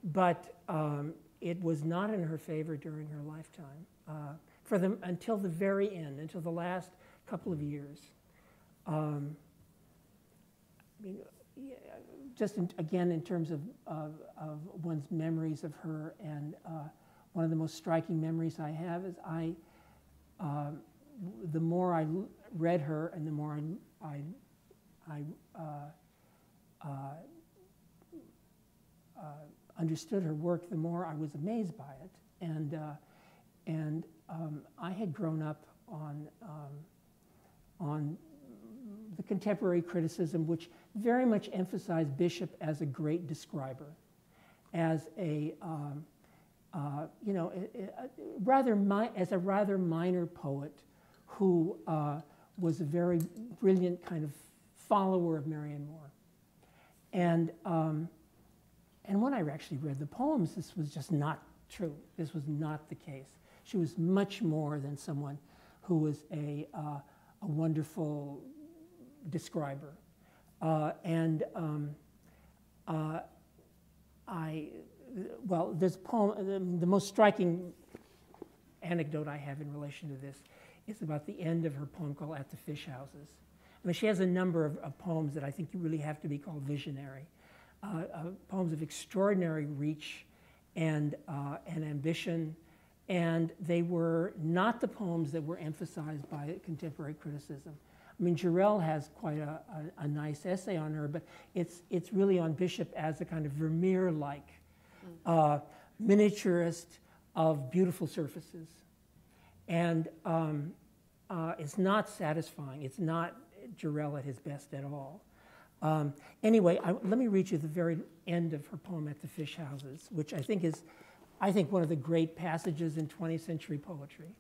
But it was not in her favor during her lifetime, until the very end, until the last couple of years. I mean, yeah, just again, in terms of one's memories of her, and one of the most striking memories I have is the more I read her and the more I understood her work, the more I was amazed by it. And I had grown up on the contemporary criticism, which very much emphasized Bishop as a great describer, as a you know, as a rather minor poet who was a very brilliant kind of follower of Marianne Moore. And when I actually read the poems, this was just not true. This was not the case. She was much more than someone who was a wonderful describer. Well, there's a poem, the most striking anecdote I have in relation to this is about the end of her poem called At the Fish Houses. I mean, she has a number of poems that I think you really have to be called visionary. Poems of extraordinary reach and ambition, and they were not the poems that were emphasized by contemporary criticism. I mean, Jarrell has quite a nice essay on her, but it's really on Bishop as a kind of Vermeer-like miniaturist of beautiful surfaces. And it's not satisfying. It's not Jarrell at his best at all. Anyway, let me read you the very end of her poem At the Fish Houses, which I think is, one of the great passages in 20th century poetry.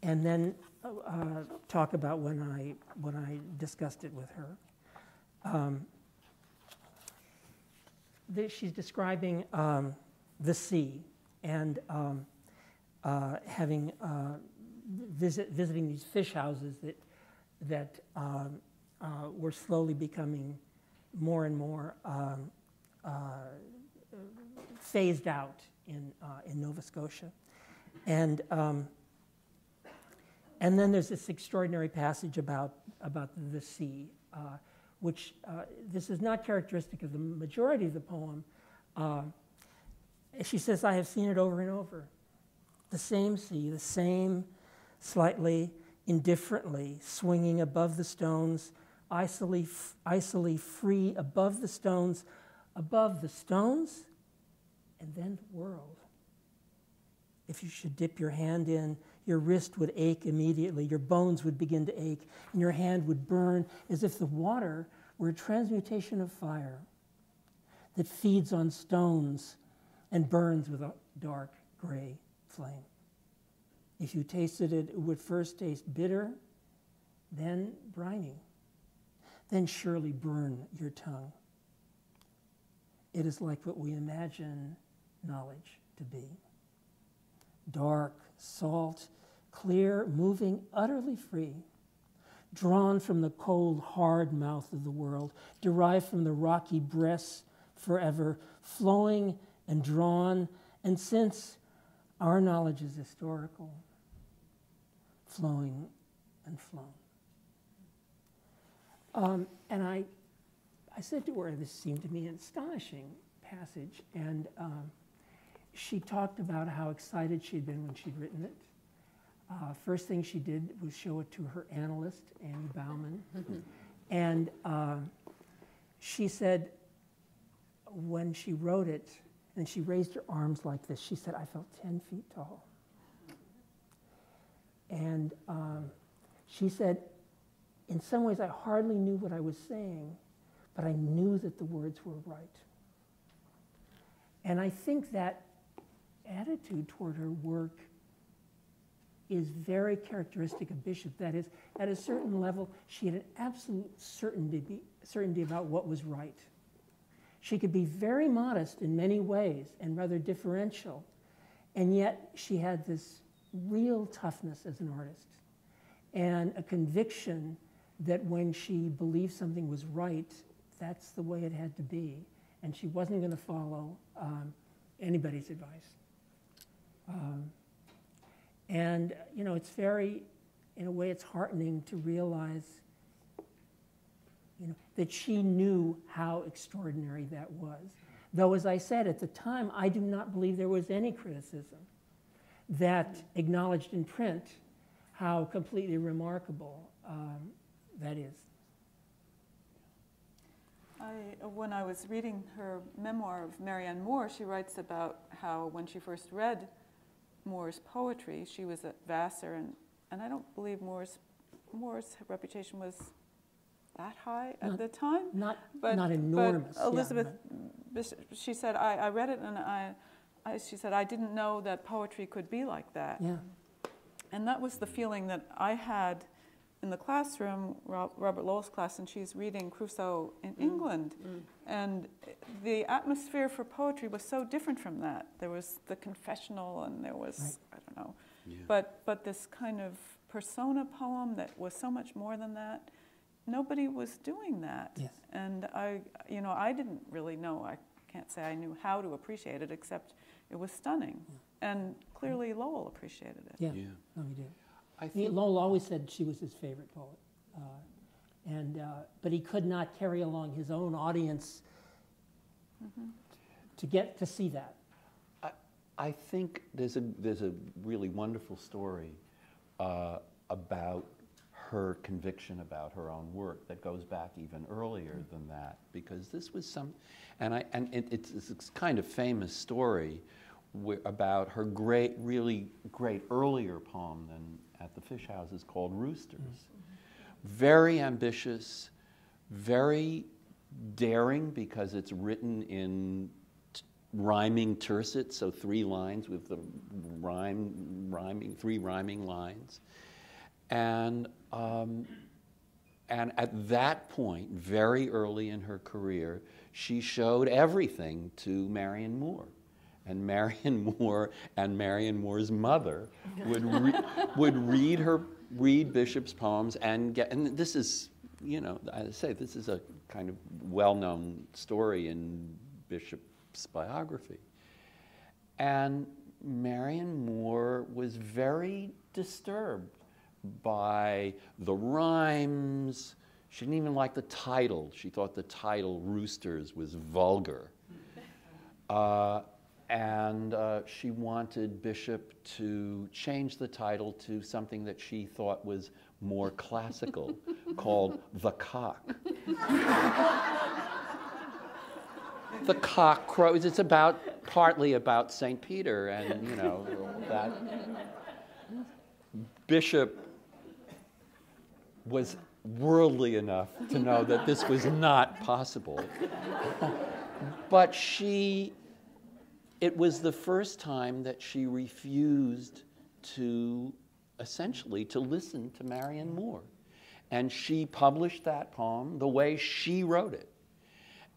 And then talk about when I discussed it with her. She's describing the sea and visiting these fish houses that were slowly becoming more and more phased out in Nova Scotia, and then there's this extraordinary passage about the sea, which this is not characteristic of the majority of the poem. She says, "I have seen it over and over. The same sea, the same slightly indifferently swinging above the stones, icily free above the stones, and then the world. If you should dip your hand in, your wrist would ache immediately, your bones would begin to ache, and your hand would burn as if the water were a transmutation of fire that feeds on stones and burns with a dark gray flame. If you tasted it, it would first taste bitter, then briny, then surely burn your tongue. It is like what we imagine knowledge to be. Dark, salt, clear, moving, utterly free, drawn from the cold, hard mouth of the world, derived from the rocky breasts forever, flowing and drawn, and since our knowledge is historical, flowing and flown." And I said to her, this seemed to me an astonishing passage, and she talked about how excited she'd been when she'd written it. First thing she did was show it to her analyst, Annie Bauman, and she said when she wrote it, and she raised her arms like this, she said, "I felt 10 feet tall." And she said, "In some ways I hardly knew what I was saying, but I knew that the words were right." And I think that attitude toward her work is very characteristic of Bishop. That is, at a certain level, she had an absolute certainty about what was right. She could be very modest in many ways and rather differential, and yet she had this real toughness as an artist and a conviction that when she believed something was right, that's the way it had to be, and she wasn't going to follow anybody's advice. And, you know, it's very, in a way, it's heartening to realize, you know, that she knew how extraordinary that was. Though, as I said at the time, I do not believe there was any criticism that acknowledged in print how completely remarkable that is. When I was reading her memoir of Marianne Moore, she writes about how when she first read Moore's poetry, she was at Vassar, and I don't believe Moore's reputation was that high at the time. Not enormous. But Elizabeth, she said, I read it, and she said, I didn't know that poetry could be like that. Yeah. And that was the feeling that I had in the classroom, Robert Lowell's class, and she's reading Crusoe in England. And the atmosphere for poetry was so different from that. There was the confessional, and there was, I don't know, But this kind of persona poem that was so much more than that, nobody was doing that. Yes. And I didn't really know, I can't say I knew how to appreciate it, except it was stunning. And clearly Lowell appreciated it. Yeah, Yeah. no, he did. I think Lowell always said she was his favorite poet. But he could not carry along his own audience to get to see that. I think there's a really wonderful story about her conviction about her own work that goes back even earlier than that, because this was it's a kind of famous story about her really great earlier poem than At the Fish Houses called Roosters. Very ambitious, very daring, because it's written in rhyming tercet, so 3 lines with the three rhyming lines. And at that point, very early in her career, she showed everything to Marion Moore. And Marion Moore and Marion Moore's mother would read Bishop's poems and this is, I say, this is a kind of well-known story in Bishop's biography. And Marion Moore was very disturbed by the rhymes. She didn't even like the title. She thought the title Roosters was vulgar. And she wanted Bishop to change the title to something that she thought was more classical, called The Cock. The cock crows. It's partly about St. Peter, and that Bishop was worldly enough to know that this was not possible. But it was the first time that she refused to, essentially, to listen to Marion Moore. And she published that poem the way she wrote it.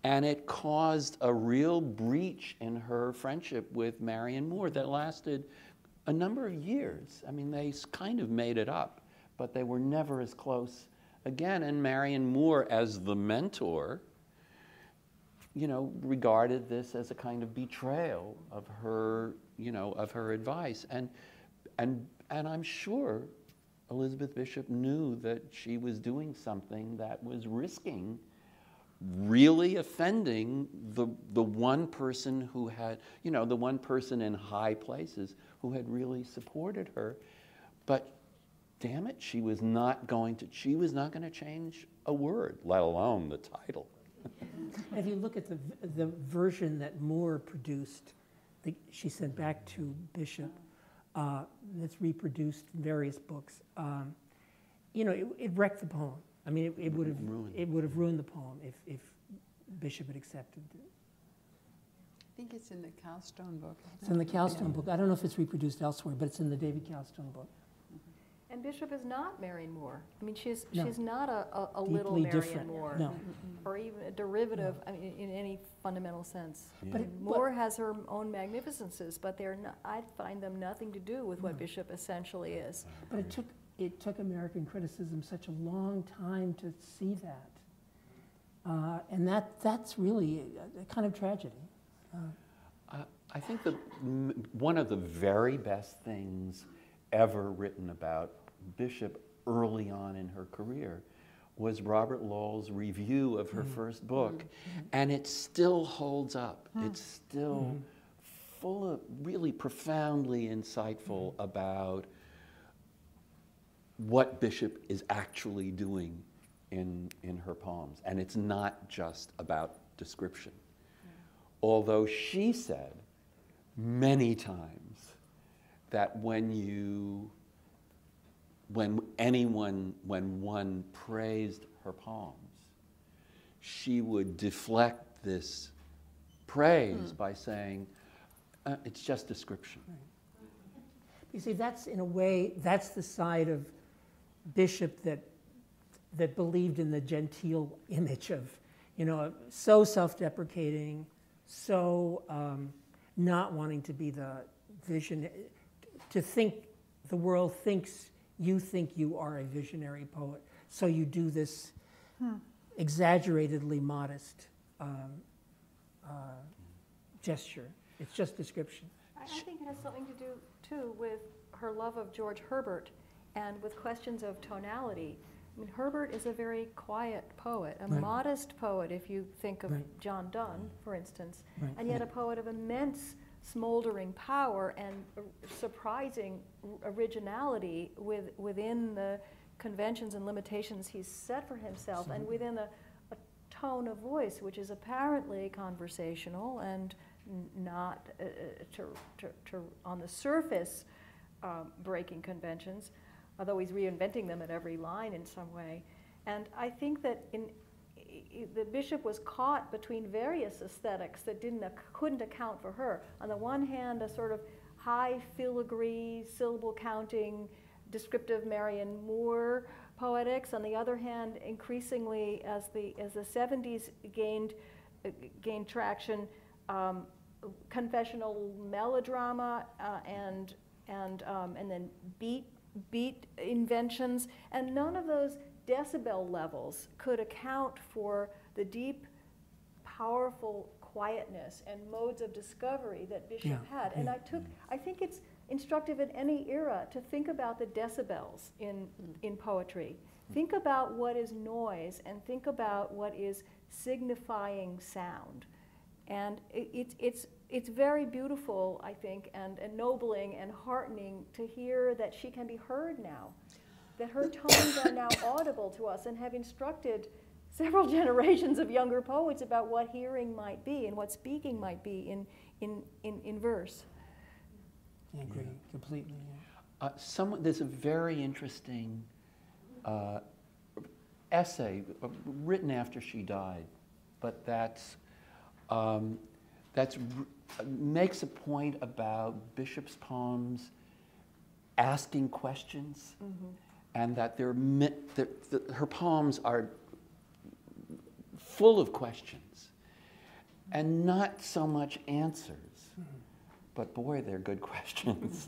And it caused a real breach in her friendship with Marion Moore that lasted a number of years. I mean, they kind of made it up, but they were never as close again. And Marion Moore, as the mentor, regarded this as a kind of betrayal of her, of her advice. And I'm sure Elizabeth Bishop knew that she was doing something that was risking really offending the one person who had, the one person in high places who had really supported her. But damn it, she was not going to change a word, let alone the title. If you look at the version that Moore produced, she sent back to Bishop, that's reproduced in various books, it wrecked the poem. I mean, it would have ruined the poem if Bishop had accepted it. I think it's in the Cowstone book. It's in the Cowstone book. I don't know if it's reproduced elsewhere, but it's in the David Cowstone book. And Bishop is not Marion Moore. I mean, she's No. not a Deeply little Marion different. Moore, No. or even a derivative. I mean, in any fundamental sense. Yeah. But Moore has her own magnificences, but I find them nothing to do with what Bishop essentially is. But it took American criticism such a long time to see that, and that's really a kind of tragedy. I think that one of the very best things ever written about Bishop early on in her career was Robert Lowell's review of her first book, and it still holds up. It's still full of really profoundly insightful about what Bishop is actually doing in her poems, and it's not just about description. Although she said many times that when one praised her poems, she would deflect this praise by saying, it's just description. You see, that's in a way, that's the side of Bishop that believed in the genteel image of, so self-deprecating, so not wanting to be the vision, to think the world thinks you think you are a visionary poet, so you do this exaggeratedly modest gesture. It's just description. I think it has something to do, too, with her love of George Herbert and with questions of tonality. I mean, Herbert is a very quiet poet, a Right. modest poet, if you think of Right. John Donne, for instance, Right. and yet a poet of immense smoldering power and surprising originality within the conventions and limitations he's set for himself, and within a tone of voice which is apparently conversational and not on the surface breaking conventions, although he's reinventing them at every line in some way. And I think that the Bishop was caught between various aesthetics that couldn't account for her. On the one hand, a sort of high filigree, syllable counting, descriptive Marian Moore poetics. On the other hand, increasingly as the 70s gained traction, confessional melodrama and then beat inventions, and none of those decibel levels could account for the deep, powerful quietness and modes of discovery that Bishop had. And I think it's instructive in any era to think about the decibels in poetry. Think about what is noise and think about what is signifying sound. And it's very beautiful, I think, and ennobling and heartening to hear that she can be heard now, that her tones are now audible to us and have instructed several generations of younger poets about what hearing might be and what speaking might be in verse. I agree completely. There's a very interesting essay written after she died, but makes a point about Bishop's poems asking questions, and that her poems are full of questions and not so much answers, but boy, they're good questions.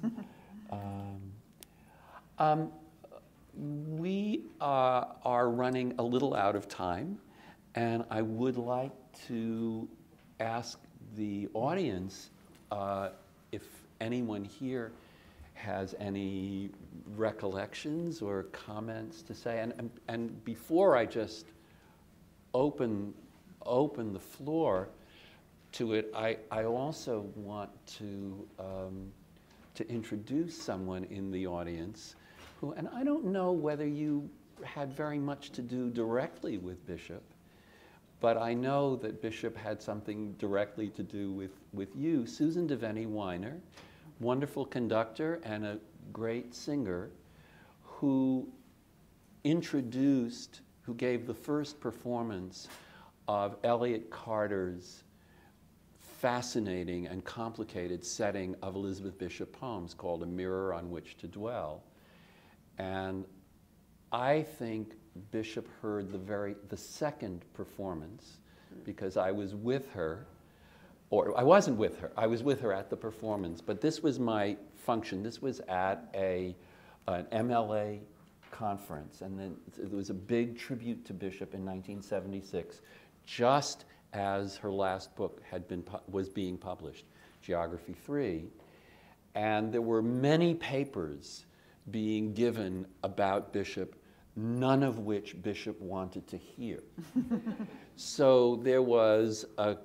We are running a little out of time, and I would like to ask the audience if anyone here has any recollections or comments to say. And before I just open the floor to it, I also want to introduce someone in the audience who, and I don't know whether you had very much to do directly with Bishop, but I know that Bishop had something directly to do with you. Susan Devaney Weiner, wonderful conductor and a great singer, who gave the first performance of Elliott Carter's fascinating and complicated setting of Elizabeth Bishop poems called A Mirror on Which to Dwell. And I think Bishop heard the second performance, because I was with her, or I wasn't with her, I was with her at the performance, but this was my function. This was at an MLA conference, and then there was a big tribute to Bishop in 1976, just as her last book was being published, Geography 3, and there were many papers being given about Bishop, none of which Bishop wanted to hear. So there was a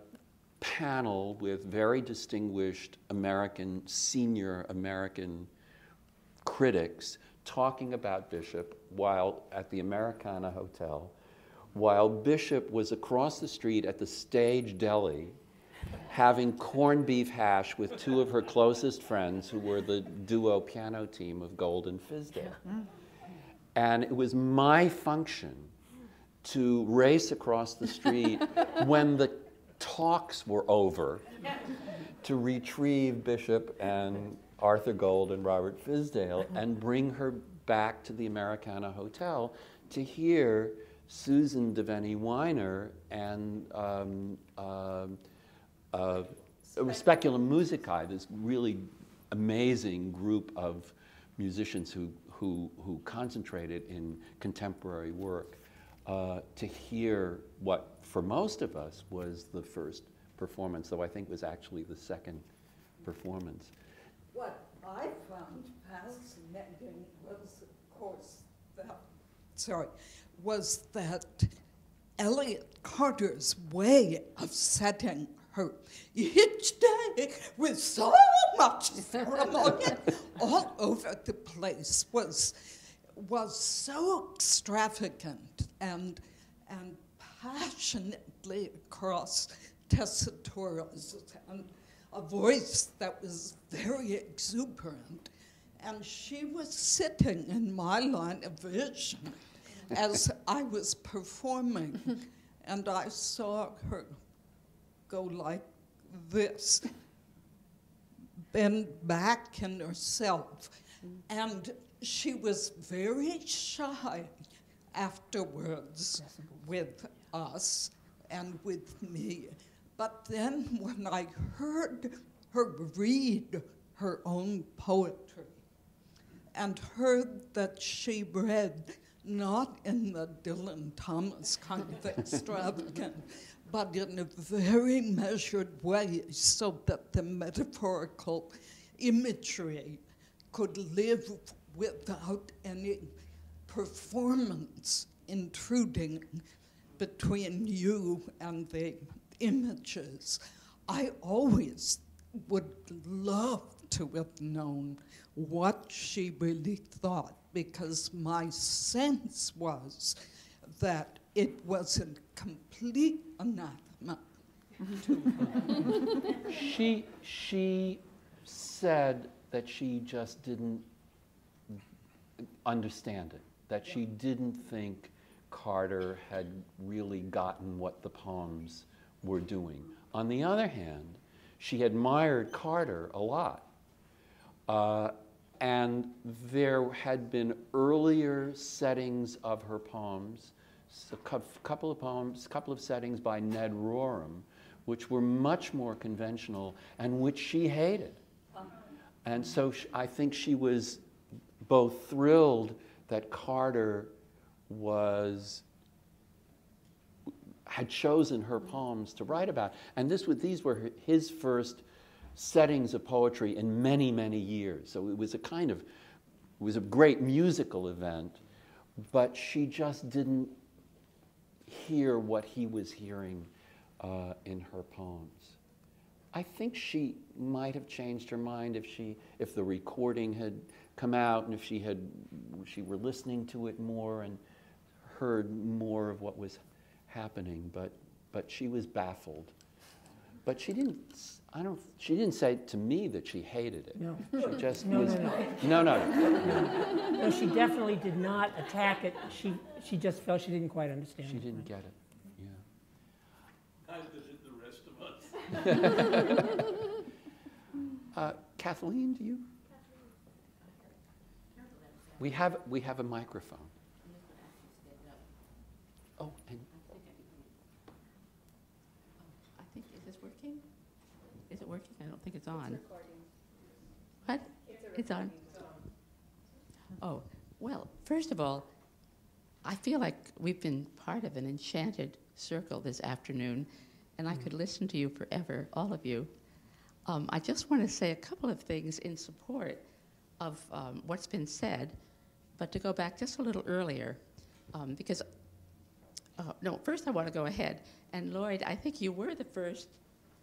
panel with very distinguished senior American critics talking about Bishop while at the Americana Hotel, while Bishop was across the street at the Stage Deli having corned beef hash with two of her closest friends who were the duo piano team of Golden Fizdale. And it was my function to race across the street when the talks were over to retrieve Bishop and Arthur Gold and Robert Fizdale and bring her back to the Americana Hotel to hear Susan Devaney Weiner and Speculum Musicae, this really amazing group of musicians who concentrated in contemporary work, to hear what, for most of us, was the first performance, though I think was actually the second performance. What I found fascinating was, of course, was that Elliott Carter's way of setting her each day with so much ceremony all over the place was so extravagant and passionately across tessituras, and a voice that was very exuberant. And she was sitting in my line of vision as I was performing, and I saw her go like this, bend back in herself. And she was very shy afterwards with us and with me. But then when I heard her read her own poetry and heard that she read not in the Dylan Thomas kind of extravagant, but in a very measured way so that the metaphorical imagery could live without any performance intruding between you and the images. I always would love to have known what she really thought, because my sense was that it was a complete anathema to her. She said that she just didn't understand it, that she didn't think Carter had really gotten what the poems were doing. On the other hand, she admired Carter a lot. And there had been earlier settings of her poems, a couple of settings by Ned Rorem, which were much more conventional and which she hated. And so I think she was both thrilled that Carter had chosen her poems to write about. And these were his first settings of poetry in many, many years. So it was a great musical event, but she just didn't hear what he was hearing in her poems. I think she might have changed her mind if the recording had come out and if she were listening to it more and heard more of what was happening, but she was baffled. But she didn't say to me that she hated it. No. She just No, was. no. No. No, she definitely did not attack it. She just felt she didn't quite understand it. She didn't get it. Neither did the rest of us. Kathleen, do you? We have a microphone. Oh, and I think, is this working? Is it working? I don't think it's on. What? It's on. Oh, well, first of all, I feel like we've been part of an enchanted circle this afternoon, and I could listen to you forever, all of you. I just want to say a couple of things in support of what's been said, but to go back just a little earlier, because, no, first I want to go ahead. And Lloyd, I think you were the first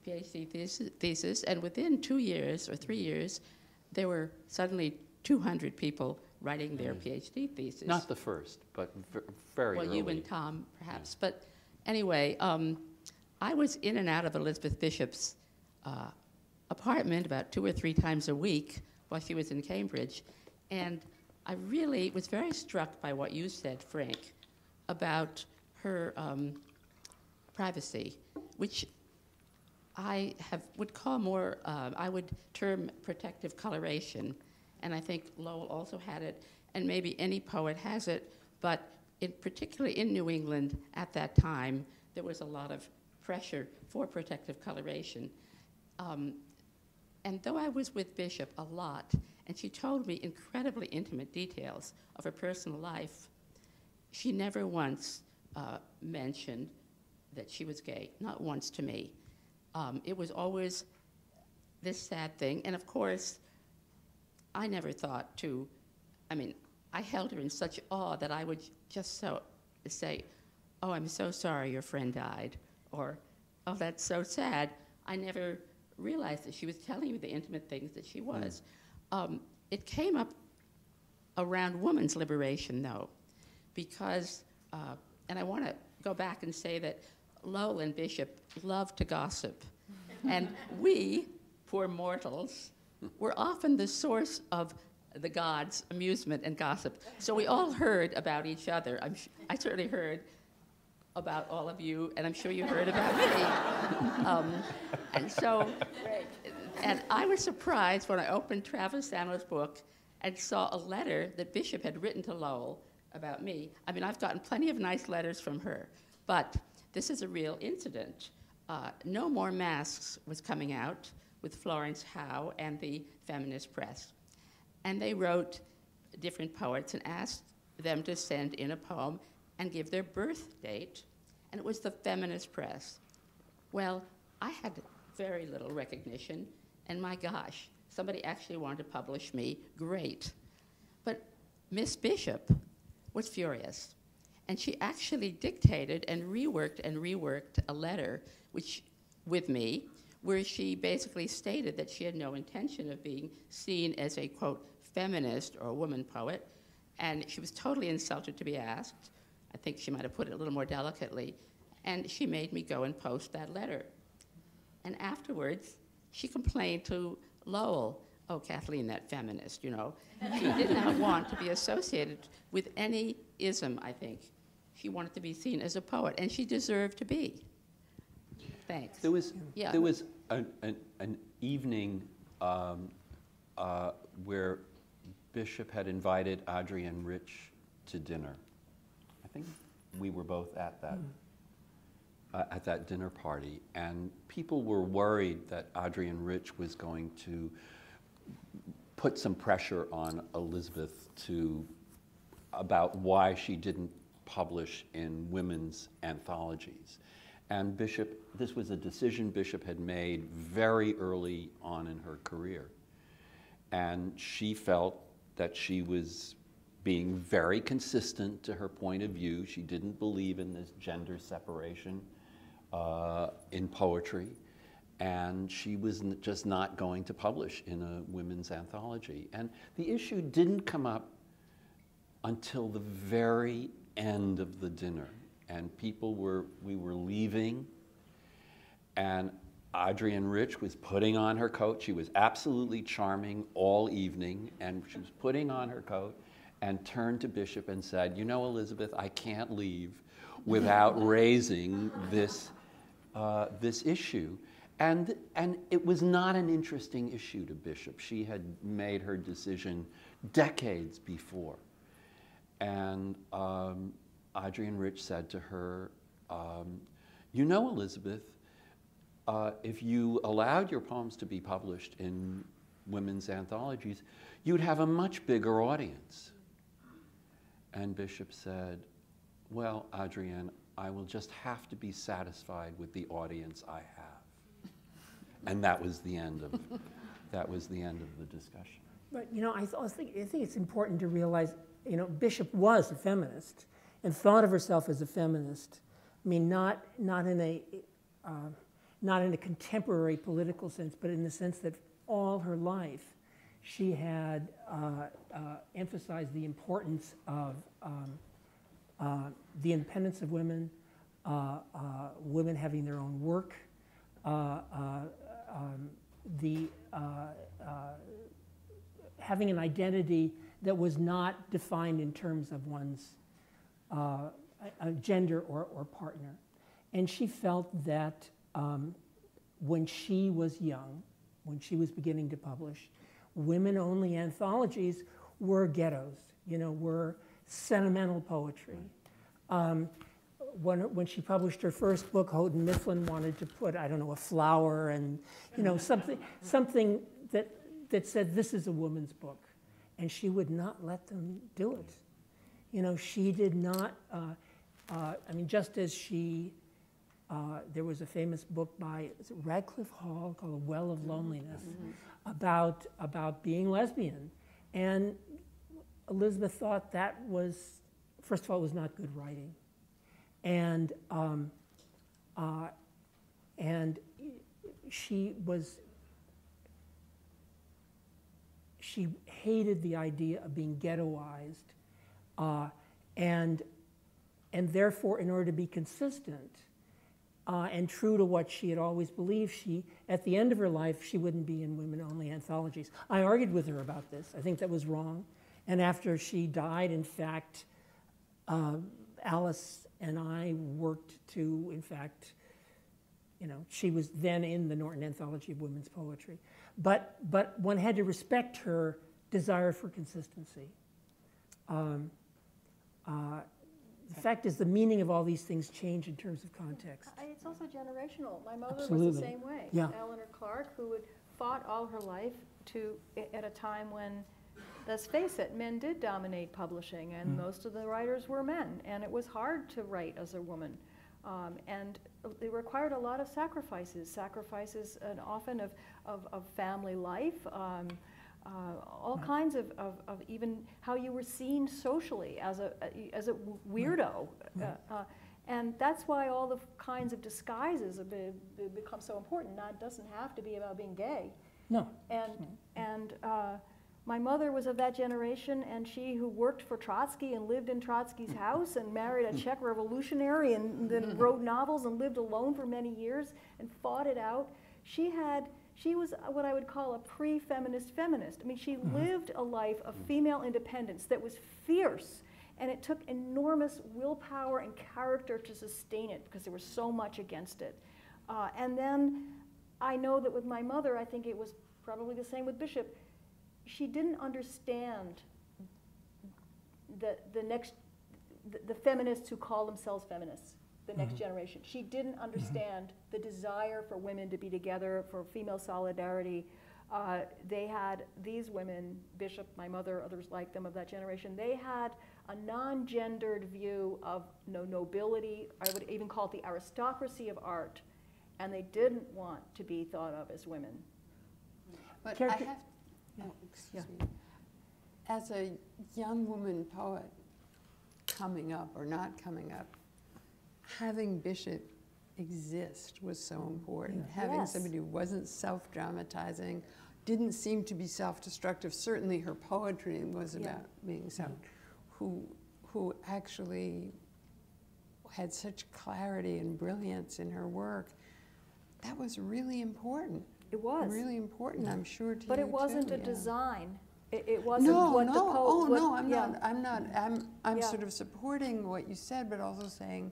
PhD thesis, and within 2 years or 3 years, there were suddenly 200 people writing their PhD thesis. not the first, but very early. Well, you and Tom, perhaps. Yeah. But anyway, I was in and out of Elizabeth Bishop's apartment about 2 or 3 times a week while she was in Cambridge. And I really was very struck by what you said, Frank, about her privacy, which I would call more, I would term protective coloration. And I think Lowell also had it, and maybe any poet has it, but particularly in New England at that time, there was a lot of pressure for protective coloration. And though I was with Bishop a lot, and she told me incredibly intimate details of her personal life. She never once mentioned that she was gay, not once to me. It was always this sad thing, and of course, I never thought to, I mean, I held her in such awe that I would just say, oh, I'm so sorry your friend died, or, oh, that's so sad. I never realized that she was telling me the intimate things that she was. It came up around women's liberation, though, because, and I want to go back and say that Lowell and Bishop loved to gossip, and we, poor mortals, were often the source of the gods' amusement and gossip. So we all heard about each other. I certainly heard about all of you, and I'm sure you heard about me. And so, and I was surprised when I opened Travis Sandler's book and saw a letter that Bishop had written to Lowell about me. I mean, I've gotten plenty of nice letters from her, but this is a real incident. No More Masks was coming out with Florence Howe and the Feminist Press. And they wrote different poets and asked them to send in a poem and give their birth date, and it was the Feminist Press. Well, I had very little recognition, and my gosh, somebody actually wanted to publish me, great. But Miss Bishop was furious, and she actually dictated and reworked a letter with me, where she basically stated that she had no intention of being seen as a, quote, feminist or a woman poet, and she was totally insulted to be asked. I think she might have put it a little more delicately, and she made me go and post that letter. And afterwards, she complained to Lowell, oh, Kathleen, that feminist, you know. She did not want to be associated with any ism, I think. She wanted to be seen as a poet, and she deserved to be. Thanks. There was an evening where Bishop had invited Adrienne Rich to dinner. I think we were both at that dinner party, and people were worried that Adrienne Rich was going to put some pressure on Elizabeth about why she didn't publish in women's anthologies. And Bishop, this was a decision Bishop had made very early on in her career. And she felt that she was being very consistent to her point of view. She didn't believe in this gender separation in poetry. And she was just not going to publish in a women's anthology. And the issue didn't come up until the very end of the dinner. And we were leaving, and Adrienne Rich was putting on her coat. She was absolutely charming all evening, and she was putting on her coat and turned to Bishop and said, you know, Elizabeth, I can't leave without raising this issue. And it was not an interesting issue to Bishop. She had made her decision decades before. And Adrienne Rich said to her, you know, Elizabeth, if you allowed your poems to be published in women's anthologies, you'd have a much bigger audience. And Bishop said, well, Adrienne, I will just have to be satisfied with the audience I have. And that was the end of the discussion. But you know, I think it's important to realize, you know, Bishop was a feminist and thought of herself as a feminist. I mean, not in a contemporary political sense, but in the sense that all her life she had emphasized the importance of the independence of women, women having their own work, having an identity that was not defined in terms of one's gender or partner. And she felt that when she was young, when she was beginning to publish, women-only anthologies were ghettos, you know, were sentimental poetry. When she published her first book, Houghton Mifflin wanted to put, I don't know, a flower and, you know, something that that said, this is a woman's book. And she would not let them do it. You know, she did not, I mean, just as she, there was a famous book by Radcliffe Hall called A Well of Loneliness about being lesbian. And Elizabeth thought that was, first of all, it was not good writing. And she hated the idea of being ghettoized, and therefore, in order to be consistent and true to what she had always believed, at the end of her life, she wouldn't be in women-only anthologies. I argued with her about this. I think that was wrong. And after she died, in fact, Alice and I worked to, in fact, you know, she was then in the Norton Anthology of Women's Poetry. But one had to respect her desire for consistency. The fact is, the meaning of all these things change in terms of context. It's also generational. My mother was Absolutely. the same way. Yeah. Eleanor Clark, who had fought all her life at a time when, let's face it, men did dominate publishing, and most of the writers were men, and it was hard to write as a woman. And it required a lot of sacrifices and often of family life, all kinds of even how you were seen socially as a weirdo. And that's why all the kinds of disguises have become so important. Now, it doesn't have to be about being gay. No. And my mother was of that generation, and she who worked for Trotsky and lived in Trotsky's house and married a Czech revolutionary and then wrote novels and lived alone for many years and fought it out. She was what I would call a pre-feminist feminist. I mean, she lived a life of female independence that was fierce, and it took enormous willpower and character to sustain it because there was so much against it. And then I know that with my mother, I think it was probably the same with Bishop. She didn't understand the feminists who call themselves feminists, the next generation. She didn't understand the desire for women to be together, for female solidarity. They had, these women, Bishop, my mother, others like them of that generation, they had a non-gendered view of nobility. I would even call it the aristocracy of art, and they didn't want to be thought of as women. But I have, excuse me. As a young woman poet coming up or not coming up, having Bishop exist was so important. Having somebody who wasn't self-dramatizing, didn't seem to be self-destructive. Certainly her poetry was about being who actually had such clarity and brilliance in her work. That was really important. It was. Really important, I'm sure, to you, But it wasn't too, a design. It wasn't what the poet... Oh, no, I'm sort of supporting what you said, but also saying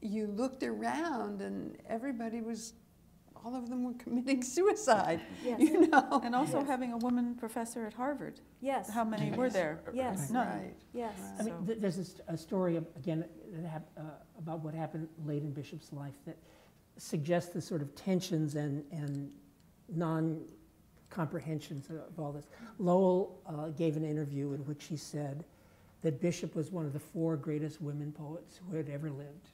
you looked around and everybody was, all of them were committing suicide, you know? And also having a woman professor at Harvard. Yes. How many were there? Yes. None. Right. Yes. I mean, there's a story, again, about what happened late in Bishop's life that suggests the sort of tensions and non-comprehensions of all this. Lowell gave an interview in which he said that Bishop was one of the 4 greatest women poets who had ever lived.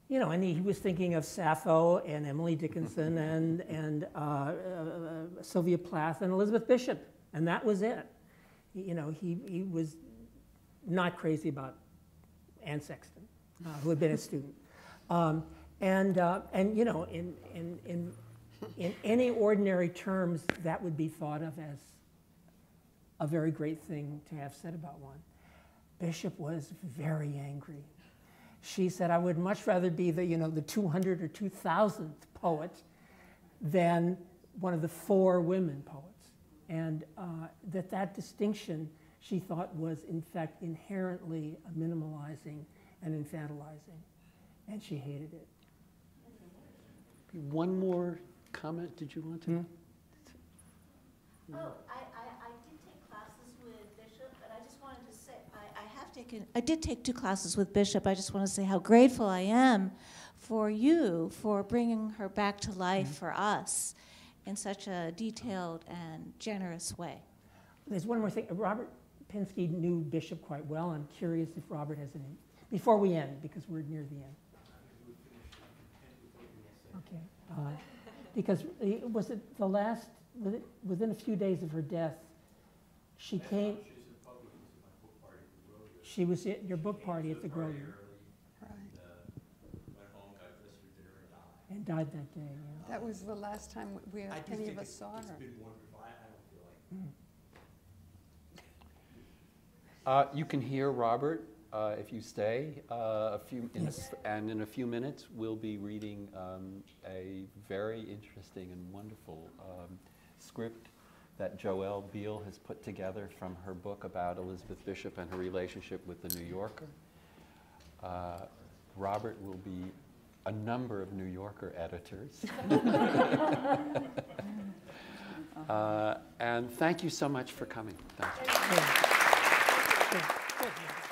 You know, and he was thinking of Sappho and Emily Dickinson and Sylvia Plath and Elizabeth Bishop, and that was it. You know, he was not crazy about Anne Sexton, who had been a student. And you know, in any ordinary terms, that would be thought of as a very great thing to have said about one. Bishop was very angry. She said, I would much rather be the 200 or 2000th poet than one of the 4 women poets. And that distinction, she thought, was in fact inherently minimalizing and infantilizing. And she hated it. One more comment, did you want to? Oh, I did take classes with Bishop, and I just wanted to say, I did take 2 classes with Bishop. I just want to say how grateful I am for you for bringing her back to life for us. in such a detailed and generous way. There's one more thing. Robert Pinsky knew Bishop quite well. I'm curious if Robert has any, before we end, because we're near the end. Okay. Because was it the last, within a few days of her death, she came. She was at your book party at the Grove. Right. Went home, got dressed for dinner, and died. And died that day, yeah. That was the last time any of us saw her. It's been wonderful. I don't feel like. You can hear Robert if you stay a few, and in a few minutes we'll be reading a very interesting and wonderful script that Joelle Beal has put together from her book about Elizabeth Bishop and her relationship with the New Yorker. Robert will be a number of New Yorker editors. And thank you so much for coming. Thank you. Good.